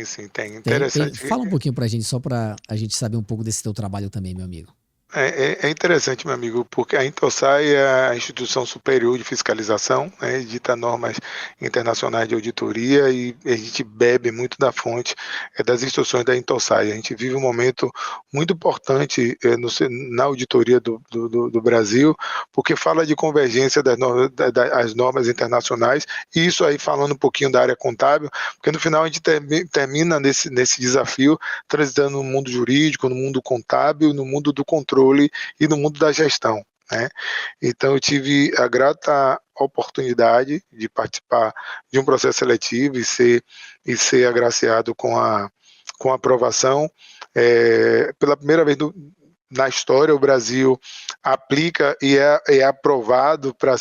sim, tem. Tem. Interessante. Fala um pouquinho pra gente, só pra a gente saber um pouco desse teu trabalho também, meu amigo. É interessante, meu amigo, porque a Intosai é a instituição superior de fiscalização, né, edita normas internacionais de auditoria e a gente bebe muito da fonte das instruções da Intosai. A gente vive um momento muito importante na auditoria do Brasil, porque fala de convergência das normas internacionais, e isso aí falando um pouquinho da área contábil, porque no final a gente termina nesse desafio, transitando no mundo jurídico, no mundo contábil, no mundo do controle e no mundo da gestão, né? Então eu tive a grata oportunidade de participar de um processo seletivo e ser agraciado com a aprovação. Pela primeira vez na história, o Brasil aplica e é aprovado para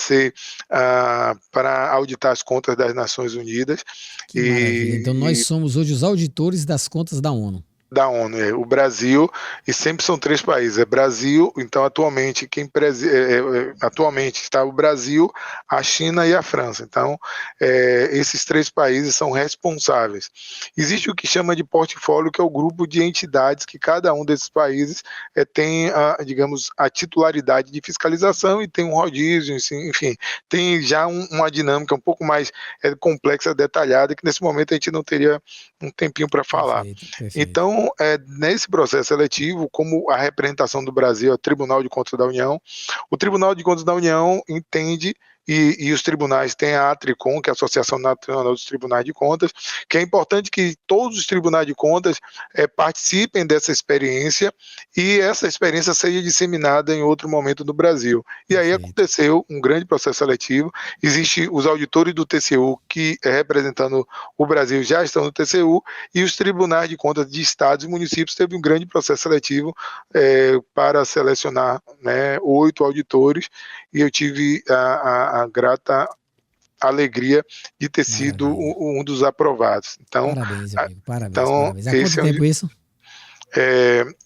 auditar as contas das Nações Unidas. Que maravilha. Então nós somos hoje os auditores das contas da ONU. Da ONU, o Brasil, e sempre são 3 países, Brasil, então atualmente atualmente está o Brasil, a China e a França, então esses 3 países são responsáveis. Existe o que chama de portfólio, que é o grupo de entidades que cada um desses países tem, digamos, a titularidade de fiscalização e tem um rodízio, enfim, tem já uma dinâmica um pouco mais complexa, detalhada, que nesse momento a gente não teria um tempinho para falar. Perfeito. Então, nesse processo seletivo, como a representação do Brasil é o Tribunal de Contas da União, o Tribunal de Contas da União entende e os tribunais têm a ATRICON, que é a Associação Nacional dos Tribunais de Contas, que é importante que todos os tribunais de contas participem dessa experiência e essa experiência seja disseminada em outro momento no Brasil. E aí aconteceu um grande processo seletivo, existe os auditores do TCU que, representando o Brasil, já estão no TCU, e os tribunais de contas de estados e municípios teve um grande processo seletivo para selecionar, né, 8 auditores, e eu tive a grata alegria de ter sido um dos aprovados. Então, parabéns, amigo. Parabéns, então, parabéns. Há quanto tempo isso?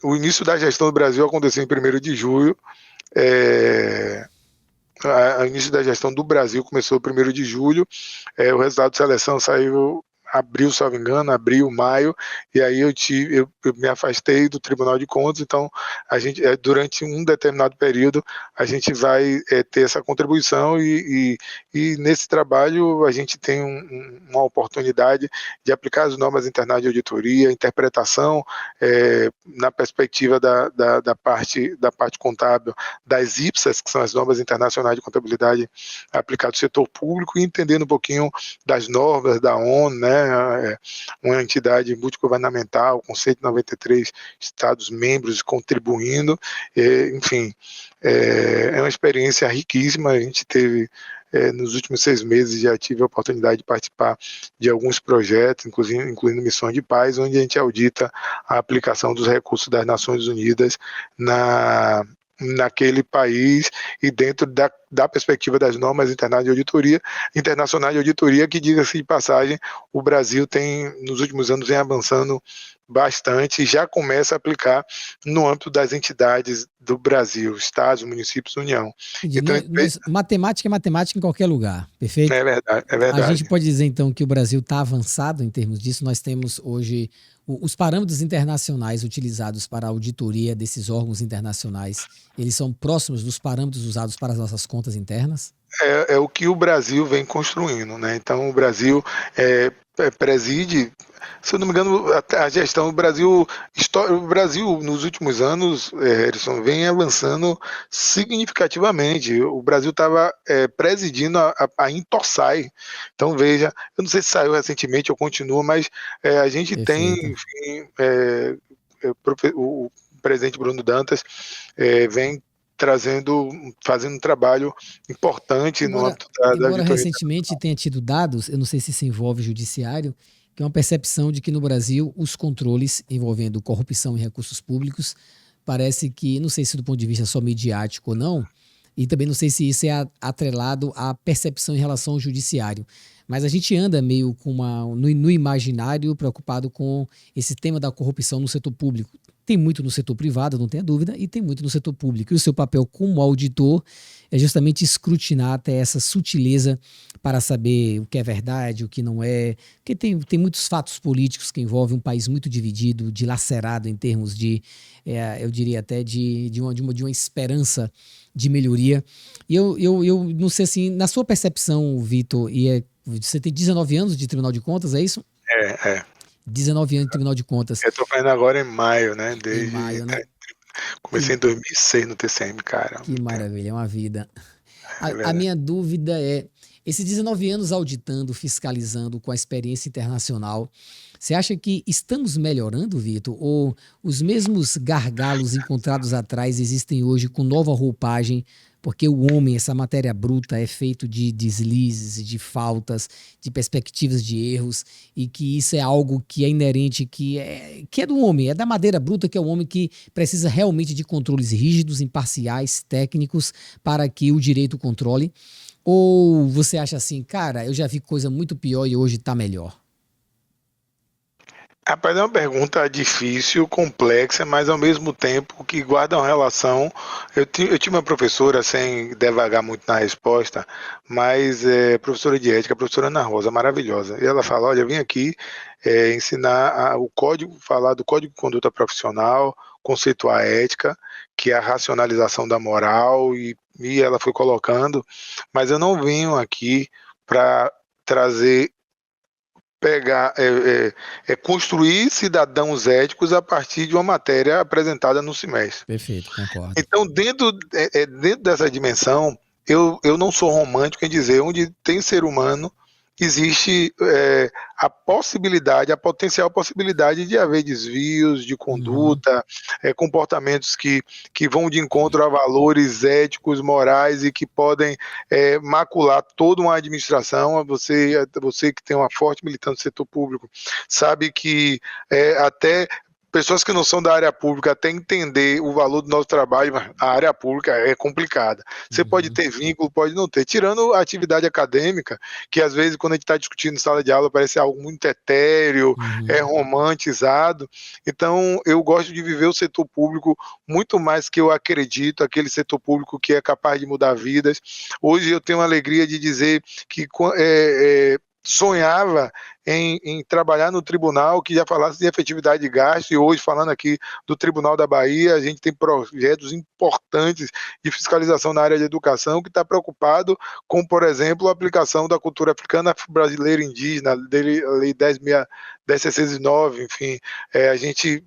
O início da gestão do Brasil aconteceu em 1º de julho. O início da gestão do Brasil começou em 1º de julho. O resultado de seleção saiu abril, se não me engano, abril, maio, e aí eu me afastei do Tribunal de Contas. Então a gente, durante um determinado período, a gente vai ter essa contribuição, e nesse trabalho a gente tem uma oportunidade de aplicar as normas internacionais de auditoria, interpretação na perspectiva da parte contábil das IPSAS, que são as normas internacionais de contabilidade aplicadas ao setor público, e entendendo um pouquinho das normas da ONU, né, uma entidade multigovernamental com 193 Estados-membros contribuindo, enfim, é uma experiência riquíssima. A gente teve, nos últimos 6 meses, já tive a oportunidade de participar de alguns projetos, incluindo Missões de Paz, onde a gente audita a aplicação dos recursos das Nações Unidas naquele país, e dentro da perspectiva das normas internacionais de auditoria, que, diga-se de passagem, o Brasil tem, nos últimos anos, vem avançando bastante e já começa a aplicar no âmbito das entidades do Brasil, estados, municípios, União. Então, matemática é matemática em qualquer lugar, perfeito? É verdade, é verdade. A gente pode dizer, então, que o Brasil está avançado em termos disso. Nós temos hoje os parâmetros internacionais utilizados para a auditoria desses órgãos internacionais, eles são próximos dos parâmetros usados para as nossas contas internas? É o que o Brasil vem construindo, né? Então, o Brasil preside, se eu não me engano, a gestão do Brasil, nos últimos anos, Harrison, vem avançando significativamente. O Brasil estava presidindo a Intosai. Então, veja, eu não sei se saiu recentemente ou continua, mas a gente tem, enfim, o presidente Bruno Dantas vem fazendo um trabalho importante no âmbito da auditoria. Recentemente tenha tido dados, eu não sei se isso envolve o judiciário, que é uma percepção de que no Brasil os controles envolvendo corrupção em recursos públicos parece que, não sei se do ponto de vista só midiático ou não, e também não sei se isso é atrelado à percepção em relação ao judiciário, mas a gente anda meio com no imaginário preocupado com esse tema da corrupção no setor público. Tem muito no setor privado, não tenha dúvida, e tem muito no setor público. E o seu papel como auditor é justamente escrutinar até essa sutileza para saber o que é verdade, o que não é. Porque tem muitos fatos políticos que envolvem um país muito dividido, dilacerado em termos de, eu diria até, de uma esperança de melhoria. E eu não sei assim, na sua percepção, Vitor, você tem 19 anos de Tribunal de Contas, é isso? 19 anos de Tribunal de Contas. Eu estou fazendo agora em maio, né? Em maio, né? Comecei em 2006 no TCM, cara. Que maravilha, é uma vida. A minha dúvida é, esses 19 anos auditando, fiscalizando com a experiência internacional, você acha que estamos melhorando, Vitor? Ou os mesmos gargalos encontrados atrás existem hoje com nova roupagem? Porque o homem, essa matéria bruta, é feito de deslizes, de faltas, de perspectivas de erros, e que isso é algo que é inerente, que é do homem, é da madeira bruta, que é o homem que precisa realmente de controles rígidos, imparciais, técnicos, para que o direito controle? Ou você acha assim, cara, eu já vi coisa muito pior e hoje está melhor? Rapaz, é uma pergunta difícil, complexa, mas ao mesmo tempo que guarda uma relação. Eu tinha uma professora, sem devagar muito na resposta, mas professora de ética, professora Ana Rosa, maravilhosa. E ela fala, olha, eu vim aqui ensinar o código, falar do Código de Conduta Profissional, conceituar a ética, que é a racionalização da moral, e ela foi colocando, mas eu não venho aqui para trazer construir cidadãos éticos a partir de uma matéria apresentada no semestre. Perfeito, concordo. Então, dentro dessa dimensão, eu não sou romântico em dizer onde tem ser humano, existe a possibilidade, a potencial possibilidade de haver desvios de conduta, comportamentos que vão de encontro a valores éticos, morais e que podem macular toda uma administração. Você que tem uma forte militância no setor público sabe que até pessoas que não são da área pública até entender o valor do nosso trabalho, mas a área pública é complicada. Você pode ter vínculo, pode não ter. Tirando a atividade acadêmica, que às vezes quando a gente está discutindo em sala de aula parece algo muito etéreo, romantizado. Então eu gosto de viver o setor público muito mais que eu acredito, aquele setor público que é capaz de mudar vidas. Hoje eu tenho a alegria de dizer que sonhava em trabalhar no tribunal que já falasse de efetividade de gasto, e hoje, falando aqui do Tribunal da Bahia, a gente tem projetos importantes de fiscalização na área de educação, que está preocupado com, por exemplo, a aplicação da cultura africana brasileira indígena, a Lei 10.609, enfim, a gente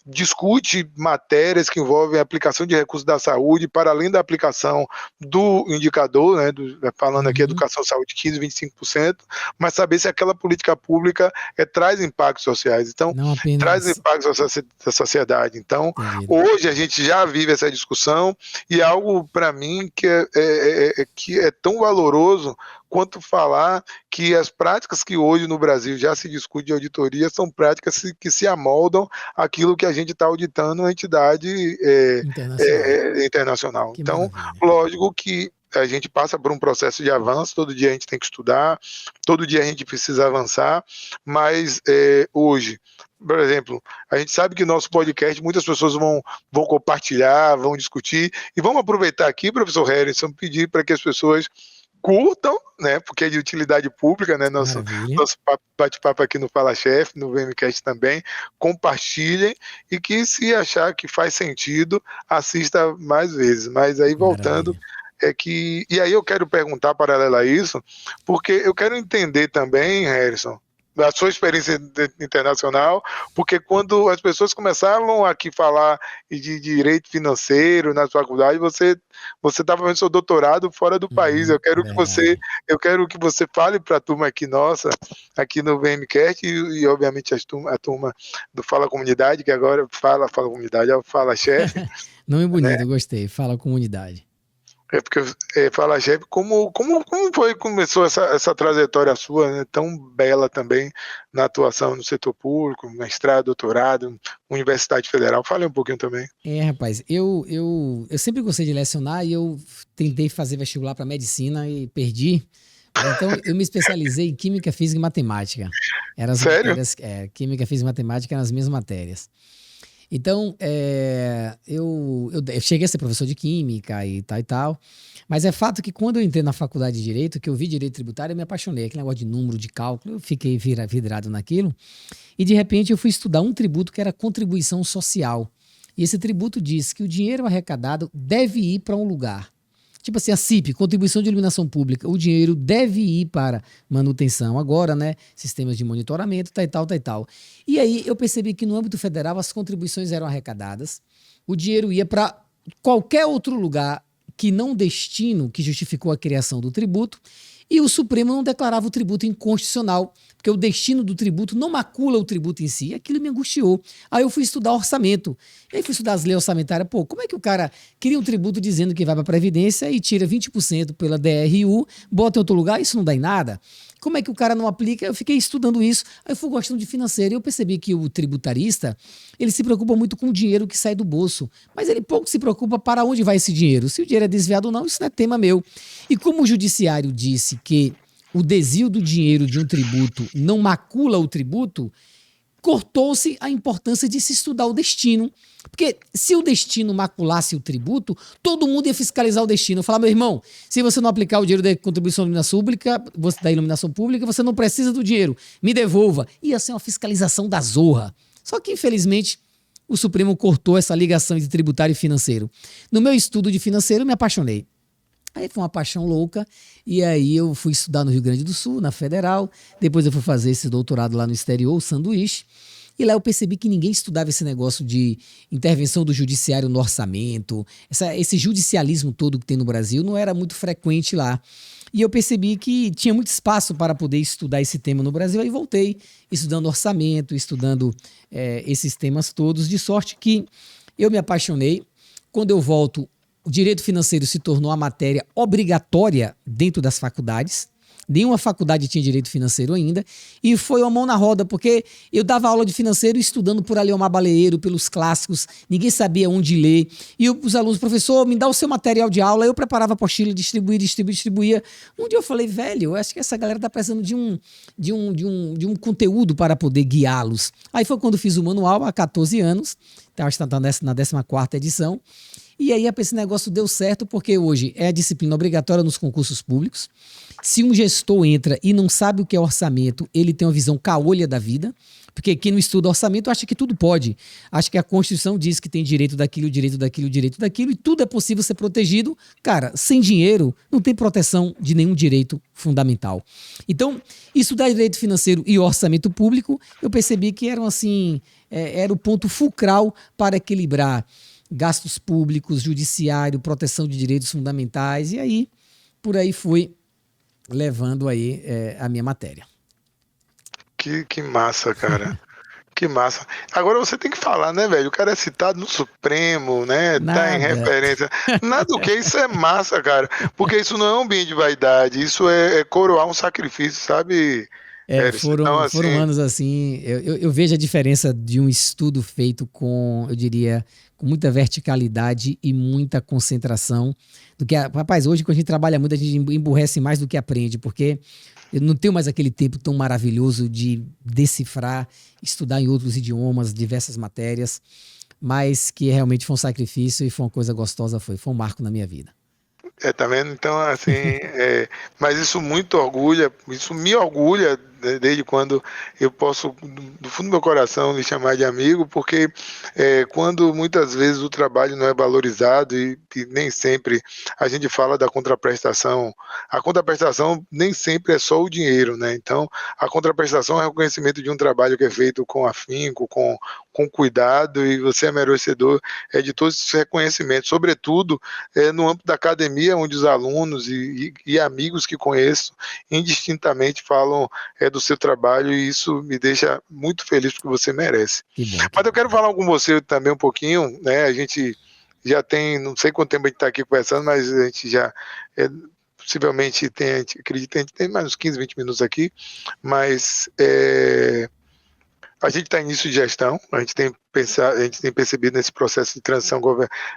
discute matérias que envolvem a aplicação de recursos da saúde, para além da aplicação do indicador, né, falando aqui educação, saúde 15%, 25%, mas saber se aquela política pública traz impactos sociais. Então, traz impactos à sociedade. Então, hoje a gente já vive essa discussão e é algo, para mim, que é tão valoroso quanto falar que as práticas que hoje no Brasil já se discute de auditoria são práticas que se amoldam àquilo que a gente está auditando na entidade internacional. Então, lógico que a gente passa por um processo de avanço, todo dia a gente tem que estudar, todo dia a gente precisa avançar, mas hoje, por exemplo, a gente sabe que nosso podcast, muitas pessoas vão compartilhar, vão discutir, e vamos aproveitar aqui, professor Harrison, pedir para que as pessoas curtam, né, porque é de utilidade pública, né, nosso bate-papo aqui no Fala Chefe, no VMcast também, compartilhem e que, se achar que faz sentido, assista mais vezes. Mas aí, voltando, e aí eu quero perguntar, paralelo a isso, porque eu quero entender também, Harrison, da sua experiência internacional, porque quando as pessoas começavam aqui a falar de direito financeiro na faculdade, você estava fazendo seu doutorado fora do país. Eu quero que você fale para a turma aqui nossa, aqui no VMcast, e obviamente a turma do Fala Comunidade, que agora Fala Comunidade, é o Fala Chefe. Nome bonito, eu gostei, Fala Comunidade. Porque Fala Chefe, como começou essa trajetória sua, né, tão bela também na atuação no setor público, mestrado, doutorado, Universidade Federal? Fale um pouquinho também. Rapaz, eu sempre gostei de lecionar e eu tentei fazer vestibular para medicina e perdi. Então eu me especializei em Química, Física e Matemática. Sério? Química, Física e Matemática eram as minhas matérias. Então, eu cheguei a ser professor de Química e tal, mas é fato que quando eu entrei na faculdade de Direito, que eu vi Direito Tributário, eu me apaixonei. Aquele negócio de número, de cálculo, eu fiquei vidrado naquilo. E, de repente, eu fui estudar um tributo que era contribuição social. E esse tributo diz que o dinheiro arrecadado deve ir para um lugar. Tipo assim, a CIP, Contribuição de Iluminação Pública, o dinheiro deve ir para manutenção agora, né? Sistemas de monitoramento, tal. E aí eu percebi que no âmbito federal as contribuições eram arrecadadas, o dinheiro ia para qualquer outro lugar que não destino que justificou a criação do tributo, e o Supremo não declarava o tributo inconstitucional, porque o destino do tributo não macula o tributo em si. Aquilo me angustiou. Aí eu fui estudar orçamento. E aí fui estudar as leis orçamentárias. Pô, como é que o cara cria um tributo dizendo que vai para a Previdência e tira 20% pela DRU, bota em outro lugar? Isso não dá em nada. Como é que o cara não aplica? Eu fiquei estudando isso, aí eu fui gostando de financeiro e eu percebi que o tributarista, ele se preocupa muito com o dinheiro que sai do bolso, mas ele pouco se preocupa para onde vai esse dinheiro. Se o dinheiro é desviado ou não, isso não é tema meu. E como o judiciário disse que o desvio do dinheiro de um tributo não macula o tributo, cortou-se a importância de se estudar o destino. Porque se o destino maculasse o tributo, todo mundo ia fiscalizar o destino. Eu falava, meu irmão, se você não aplicar o dinheiro da contribuição da iluminação pública, você não precisa do dinheiro, me devolva. Ia ser uma fiscalização da zorra. Só que, infelizmente, o Supremo cortou essa ligação entre tributário e financeiro. No meu estudo de financeiro, eu me apaixonei. Aí foi uma paixão louca, e aí eu fui estudar no Rio Grande do Sul, na Federal, depois eu fui fazer esse doutorado lá no exterior, o sanduíche, E lá eu percebi que ninguém estudava esse negócio de intervenção do judiciário no orçamento, esse judicialismo todo que tem no Brasil não era muito frequente lá. E eu percebi que tinha muito espaço para poder estudar esse tema no Brasil. Aí voltei estudando orçamento, estudando esses temas todos, de sorte que eu me apaixonei. Quando eu volto, o direito financeiro se tornou a matéria obrigatória dentro das faculdades. Nenhuma faculdade tinha direito financeiro ainda. E foi uma mão na roda, porque eu dava aula de financeiro estudando por Aleomar Baleeiro, pelos clássicos. Ninguém sabia onde ler. E os alunos, professor, me dá o seu material de aula. Eu preparava a apostila, distribuía. Um dia eu falei, velho, eu acho que essa galera tá precisando de um conteúdo para poder guiá-los. Aí foi quando fiz o manual, há 14 anos. Então, acho que está na 14ª edição. E aí esse negócio deu certo, porque hoje é a disciplina obrigatória nos concursos públicos. Se um gestor entra e não sabe o que é orçamento, ele tem uma visão caolha da vida, porque quem não estuda orçamento acha que tudo pode. Acha que a Constituição diz que tem direito daquilo, e tudo é possível ser protegido. Cara, sem dinheiro não tem proteção de nenhum direito fundamental. Então, estudar direito financeiro e orçamento público, eu percebi que eram assim, era o ponto fulcral para equilibrar gastos públicos, judiciário, proteção de direitos fundamentais, e aí, por aí fui levando aí a minha matéria. Que massa, cara. Que massa. Agora você tem que falar, né, velho? O cara é citado no Supremo, né? Nada. Tá em referência. Nada do que isso é massa, cara. Porque isso não é um ambiente de vaidade, isso é coroar um sacrifício, sabe? Foram anos assim. Eu vejo a diferença de um estudo feito com, eu diria, com muita verticalidade e muita concentração. Do que rapaz, hoje, quando a gente trabalha muito, a gente emburrece mais do que aprende, porque eu não tenho mais aquele tempo tão maravilhoso de decifrar, estudar em outros idiomas, diversas matérias, mas que realmente foi um sacrifício e foi uma coisa gostosa, foi um marco na minha vida. Tá vendo? Então, assim, mas isso me orgulha, né, desde quando eu posso, do fundo do meu coração, lhe chamar de amigo, porque quando muitas vezes o trabalho não é valorizado e nem sempre a gente fala da contraprestação, a contraprestação nem sempre é só o dinheiro, né? Então, a contraprestação é o reconhecimento de um trabalho que é feito com afinco, com cuidado, e você é merecedor de todos esses reconhecimentos, sobretudo no âmbito da academia, onde os alunos e amigos que conheço indistintamente falam do seu trabalho, e isso me deixa muito feliz, porque você merece. Mas eu quero falar com você também um pouquinho, né? A gente já tem, não sei quanto tempo a gente está aqui conversando, mas a gente já possivelmente acredito, a gente tem mais uns 15, 20 minutos aqui, mas a gente está em início de gestão, a gente tem percebido nesse processo de transição,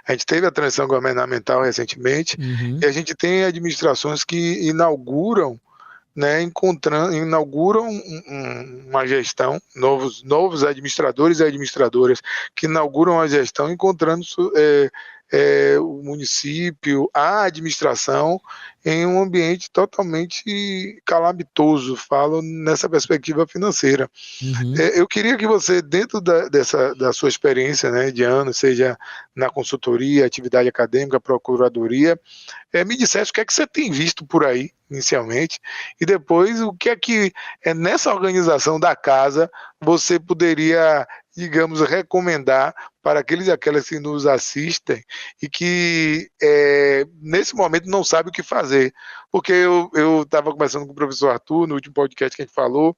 a gente teve a transição governamental recentemente, e a gente tem administrações que inauguram, né, inauguram uma gestão, novos administradores e administradoras que inauguram a gestão, encontrando o município, a administração, em um ambiente totalmente calamitoso, falo nessa perspectiva financeira. Eu queria que você, dentro da sua experiência, né, de anos, seja na consultoria, atividade acadêmica, procuradoria, me dissesse o que é que você tem visto por aí, inicialmente, e depois o que é que nessa organização da casa você poderia, digamos, recomendar para aqueles e aquelas que nos assistem e que nesse momento não sabem o que fazer. Porque eu estava conversando com o professor Arthur no último podcast que a gente falou,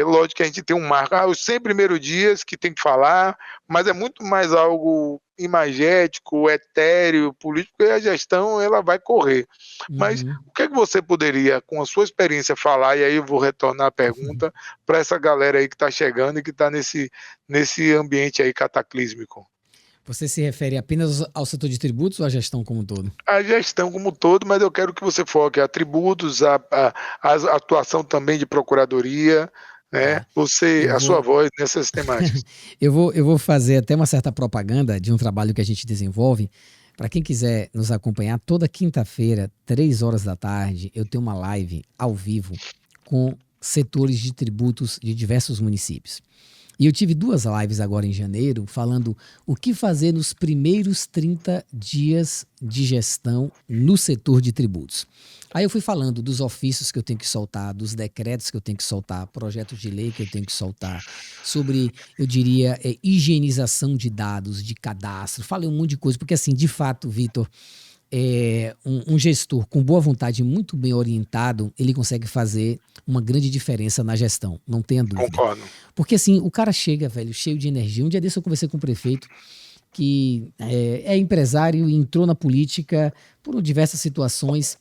lógico que a gente tem um marco, os 100 primeiros dias que tem que falar, mas é muito mais algo imagético, etéreo, político, e a gestão ela vai correr. Mas o que é que você poderia, com a sua experiência, falar, e aí eu vou retornar a pergunta para essa galera aí que está chegando e que está nesse ambiente aí cataclísmico? Você se refere apenas ao setor de tributos ou à gestão como um todo? A gestão como um todo, mas eu quero que você foque a tributos, a atuação também de procuradoria, né? A sua voz nessas temáticas. Eu vou fazer até uma certa propaganda de um trabalho que a gente desenvolve. Para quem quiser nos acompanhar, toda quinta-feira, 15h, eu tenho uma live ao vivo com setores de tributos de diversos municípios. E eu tive 2 lives agora em janeiro falando o que fazer nos primeiros 30 dias de gestão no setor de tributos. Aí eu fui falando dos ofícios que eu tenho que soltar, dos decretos que eu tenho que soltar, projetos de lei que eu tenho que soltar, sobre, eu diria, higienização de dados, de cadastro. Falei um monte de coisa, porque assim, de fato, Vitor, um gestor com boa vontade, muito bem orientado, ele consegue fazer uma grande diferença na gestão, não tenha dúvida. Concordo. Porque assim, o cara chega, velho, cheio de energia. Um dia desse eu conversei com um prefeito que é empresário e entrou na política por diversas situações.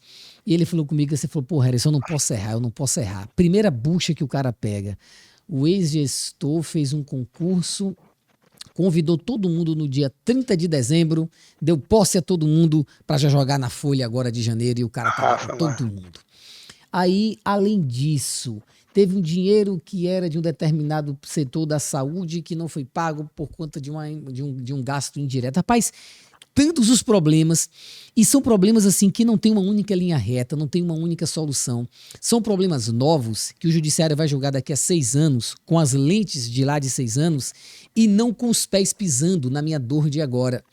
E ele falou comigo, você falou, pô, Harrison, eu não posso errar. Primeira bucha que o cara pega. O ex-gestor fez um concurso, convidou todo mundo no dia 30 de dezembro, deu posse a todo mundo para já jogar na folha agora de janeiro e o cara tava com todo mundo. Aí, além disso, teve um dinheiro que era de um determinado setor da saúde que não foi pago por conta de um gasto indireto. Rapaz, tantos os problemas, e são problemas assim que não tem uma única linha reta, não tem uma única solução. São problemas novos que o judiciário vai julgar daqui a 6 anos, com as lentes de lá de 6 anos, e não com os pés pisando na minha dor de agora.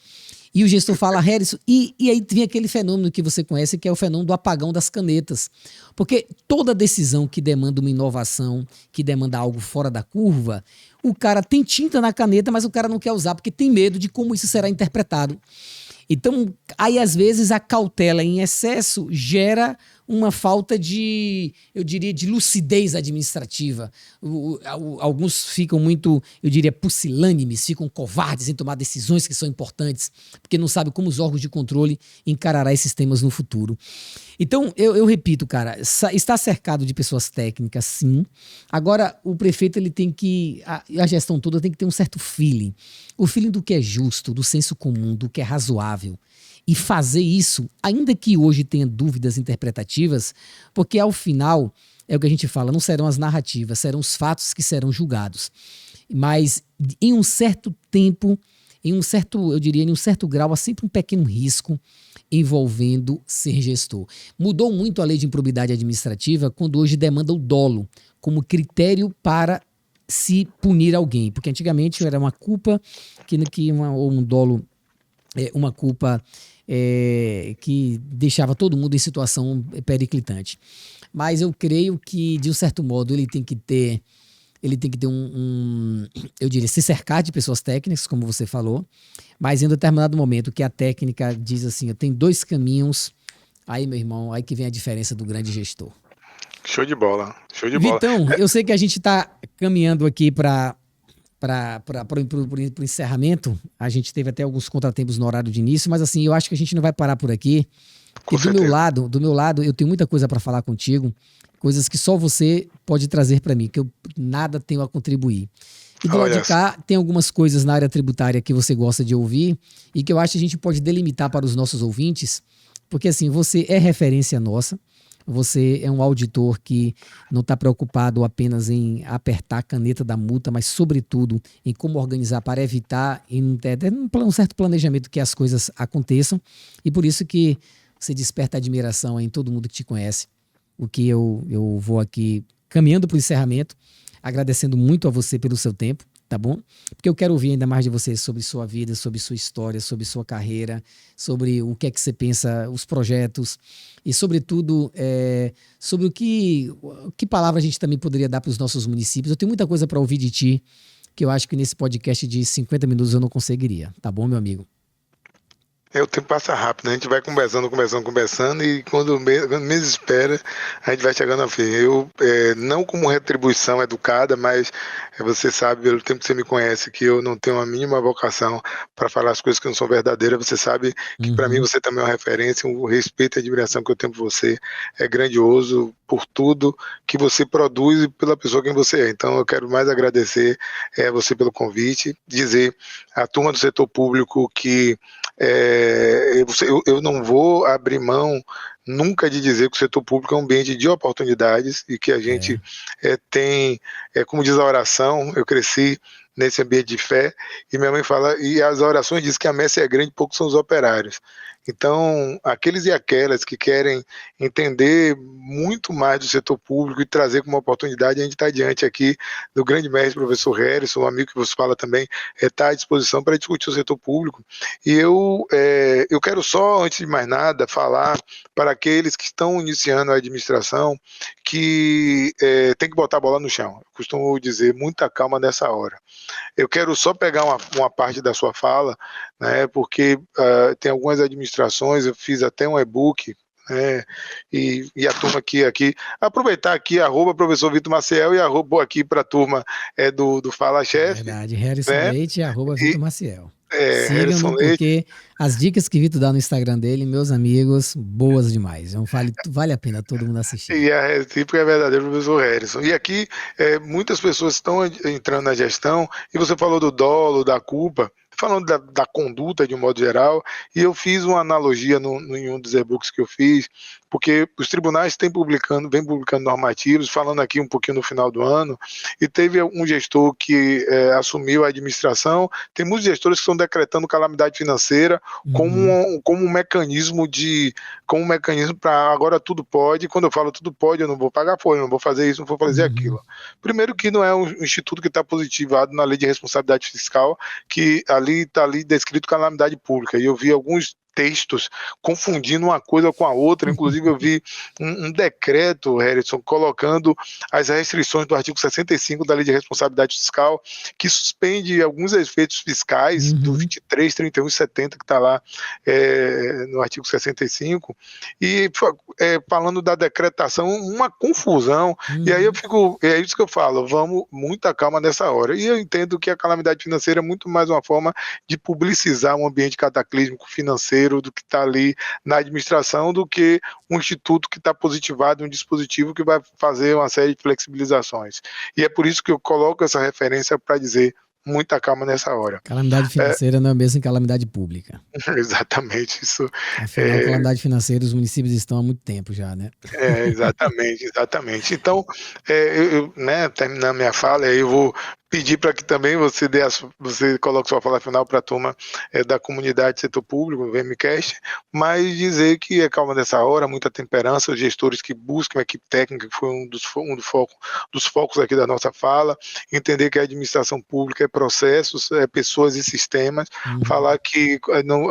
E o gestor fala, Harrison, e aí vem aquele fenômeno que você conhece, que é o fenômeno do apagão das canetas. Porque toda decisão que demanda uma inovação, que demanda algo fora da curva, o cara tem tinta na caneta, mas o cara não quer usar, porque tem medo de como isso será interpretado. Então, aí às vezes a cautela em excesso gera uma falta de, eu diria, de lucidez administrativa. Alguns ficam muito, eu diria, pusilânimes, ficam covardes em tomar decisões que são importantes, porque não sabem como os órgãos de controle encararão esses temas no futuro. Então, eu repito, cara, está cercado de pessoas técnicas, sim. Agora, o prefeito, ele tem que, a gestão toda tem que ter um certo feeling. O feeling do que é justo, do senso comum, do que é razoável. E fazer isso, ainda que hoje tenha dúvidas interpretativas, porque ao final, é o que a gente fala, não serão as narrativas, serão os fatos que serão julgados. Mas em um certo tempo, em um certo, eu diria, em um certo grau, há sempre um pequeno risco envolvendo ser gestor. Mudou muito a lei de improbidade administrativa quando hoje demanda o dolo como critério para se punir alguém. Porque antigamente era uma culpa ou um dolo, uma culpa que deixava todo mundo em situação periclitante. Mas eu creio que, de um certo modo, ele tem que ter eu diria, se cercar de pessoas técnicas, como você falou, mas em um determinado momento que a técnica diz assim, eu tenho 2 caminhos, aí, meu irmão, aí que vem a diferença do grande gestor. Show de bola, show de bola. Vitão, eu sei que a gente está caminhando aqui para o encerramento. A gente teve até alguns contratempos no horário de início, mas assim, eu acho que a gente não vai parar por aqui. Porque do meu lado, eu tenho muita coisa para falar contigo, coisas que só você pode trazer para mim, que eu nada tenho a contribuir. E do lado de cá, tem algumas coisas na área tributária que você gosta de ouvir e que eu acho que a gente pode delimitar para os nossos ouvintes, porque assim, você é referência nossa, você é um auditor que não está preocupado apenas em apertar a caneta da multa, mas sobretudo em como organizar para evitar um certo planejamento que as coisas aconteçam, e por isso que você desperta admiração em todo mundo que te conhece. O que eu vou aqui caminhando para o encerramento, agradecendo muito a você pelo seu tempo, tá bom? Porque eu quero ouvir ainda mais de você sobre sua vida, sobre sua história, sobre sua carreira, sobre o que é que você pensa, os projetos e, sobretudo, sobre que palavra a gente também poderia dar para os nossos municípios. Eu tenho muita coisa para ouvir de ti, que eu acho que nesse podcast de 50 minutos eu não conseguiria, tá bom, meu amigo? O tempo passa rápido, né? A gente vai conversando e quando menos espera, a gente vai chegando ao fim. Eu, não como retribuição educada, mas você sabe, pelo tempo que você me conhece, que eu não tenho a mínima vocação para falar as coisas que não são verdadeiras. Você sabe que para mim você também é uma referência, o respeito e a admiração que eu tenho por você é grandioso por tudo que você produz e pela pessoa quem você é. Então eu quero mais agradecer você pelo convite, dizer à turma do setor público que eu não vou abrir mão nunca de dizer que o setor público é um ambiente de oportunidades e que a gente tem, como diz a oração, eu cresci nesse ambiente de fé, e minha mãe fala, e as orações dizem que a messe é grande, poucos são os operários. Então, aqueles e aquelas que querem entender muito mais do setor público e trazer como oportunidade, a gente está diante aqui do grande mestre, professor Harrison, um amigo que você fala também, está à disposição para discutir o setor público. E eu quero só, antes de mais nada, falar para aqueles que estão iniciando a administração que tem que botar a bola no chão. Eu costumo dizer, muita calma nessa hora. Eu quero só pegar uma parte da sua fala, né, porque tem algumas administrações, eu fiz até um e-book, né, e a turma aqui, aproveitar aqui, @professor Vitor Maciel e aqui para a turma do Fala Chefe. Verdade, Harrison né? Leite e @Vitor Maciel. Harrison Sigam-no, Leite. porque as dicas que Vitor dá no Instagram dele, meus amigos, boas demais. Vale a pena todo mundo assistir. E a recíproca é verdadeiro, professor Harrison. E aqui, muitas pessoas estão entrando na gestão, e você falou do dolo, da culpa, falando da conduta de um modo geral, e eu fiz uma analogia em um dos e-books que eu fiz, porque os tribunais vêm publicando normativos, falando aqui um pouquinho no final do ano, e teve um gestor que assumiu a administração, tem muitos gestores que estão decretando calamidade financeira como um mecanismo para agora tudo pode. Quando eu falo tudo pode, eu não vou pagar folha, eu não vou fazer isso, não vou fazer aquilo. Primeiro que não é um instituto que está positivado na lei de responsabilidade fiscal, que está ali descrito calamidade pública, e eu vi alguns textos confundindo uma coisa com a outra. Inclusive eu vi um decreto, Harrison, colocando as restrições do artigo 65 da Lei de Responsabilidade Fiscal, que suspende alguns efeitos fiscais do 23, 31 e 70, que está lá no artigo 65, e falando da decretação, uma confusão. E aí é isso que eu falo, vamos muita calma nessa hora. E eu entendo que a calamidade financeira é muito mais uma forma de publicizar um ambiente cataclísmico financeiro do que está ali na administração, do que um instituto que está positivado, um dispositivo que vai fazer uma série de flexibilizações. E é por isso que eu coloco essa referência para dizer muita calma nessa hora. Calamidade financeira não é mesmo que calamidade pública. Exatamente, isso. Afinal, calamidade financeira, os municípios estão há muito tempo já, né? Exatamente. Então, terminando minha fala, eu vou pedir para que também você coloque sua fala final para a turma da comunidade setor público, do VMcast, mas dizer que é calma nessa hora, muita temperança, os gestores que buscam a equipe técnica, que foi um dos focos aqui da nossa fala, entender que a administração pública é processos, pessoas e sistemas, falar que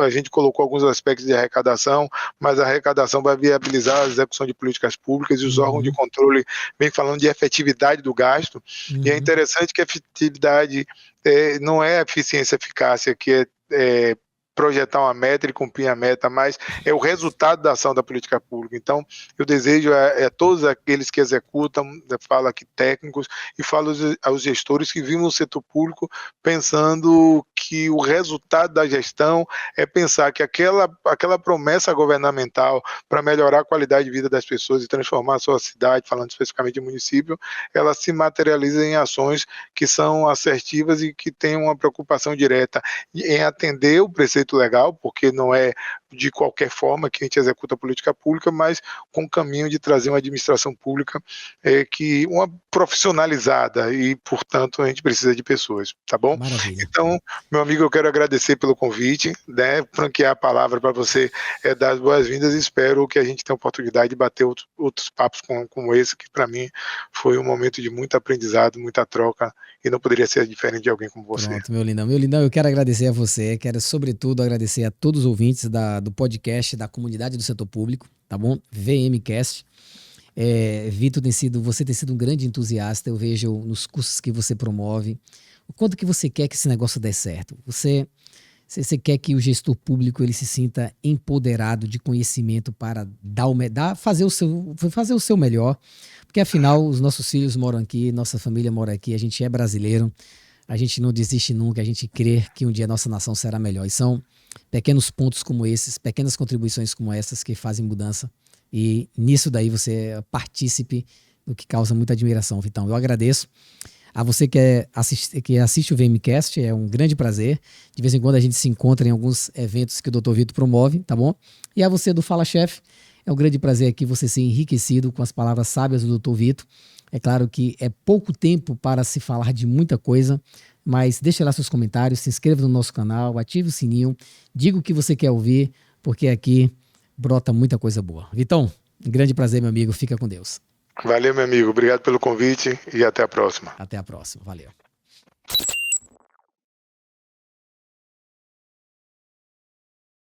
a gente colocou alguns aspectos de arrecadação, mas a arrecadação vai viabilizar a execução de políticas públicas, e os órgãos de controle vêm falando de efetividade do gasto, e é interessante que a efetividade não é eficiência, eficácia, que é projetar uma meta e cumprir a meta, mas é o resultado da ação da política pública. Então, eu desejo a todos aqueles que executam, falo aqui técnicos, e falo aos gestores que vivem no setor público pensando que o resultado da gestão é pensar que aquela promessa governamental para melhorar a qualidade de vida das pessoas e transformar a sua cidade, falando especificamente de município, ela se materializa em ações que são assertivas e que têm uma preocupação direta em atender o preceito legal, porque não é de qualquer forma que a gente executa a política pública, mas com o caminho de trazer uma administração pública uma profissionalizada, e, portanto, a gente precisa de pessoas, tá bom? Maravilha. Então, meu amigo, eu quero agradecer pelo convite, né, franquear a palavra para você dar as boas-vindas, e espero que a gente tenha a oportunidade de bater outros papos como esse, que para mim foi um momento de muito aprendizado, muita troca, e não poderia ser diferente de alguém como você. Pronto, meu lindão, eu quero agradecer a você, quero sobretudo agradecer a todos os ouvintes do podcast da comunidade do setor público, tá bom? VMcast. Vitor, você tem sido um grande entusiasta, eu vejo nos cursos que você promove, o quanto que você quer que esse negócio dê certo. Você quer que o gestor público ele se sinta empoderado de conhecimento para fazer o seu melhor, porque afinal os nossos filhos moram aqui, nossa família mora aqui, a gente é brasileiro, a gente não desiste nunca, a gente crê que um dia a nossa nação será melhor. E são pequenos pontos como esses, pequenas contribuições como essas que fazem mudança. E nisso daí você é partícipe do que causa muita admiração, Vitão. Eu agradeço a você que assiste o VMcast, é um grande prazer. De vez em quando a gente se encontra em alguns eventos que o Dr. Vitor promove, tá bom? E a você do Fala Chefe, é um grande prazer aqui você ser enriquecido com as palavras sábias do Dr. Vitor. É claro que é pouco tempo para se falar de muita coisa, mas deixe lá seus comentários, se inscreva no nosso canal, ative o sininho, diga o que você quer ouvir porque aqui brota muita coisa boa. Vitão, um grande prazer, meu amigo. Fica com Deus. Valeu, meu amigo. Obrigado pelo convite e até a próxima. Até a próxima. Valeu.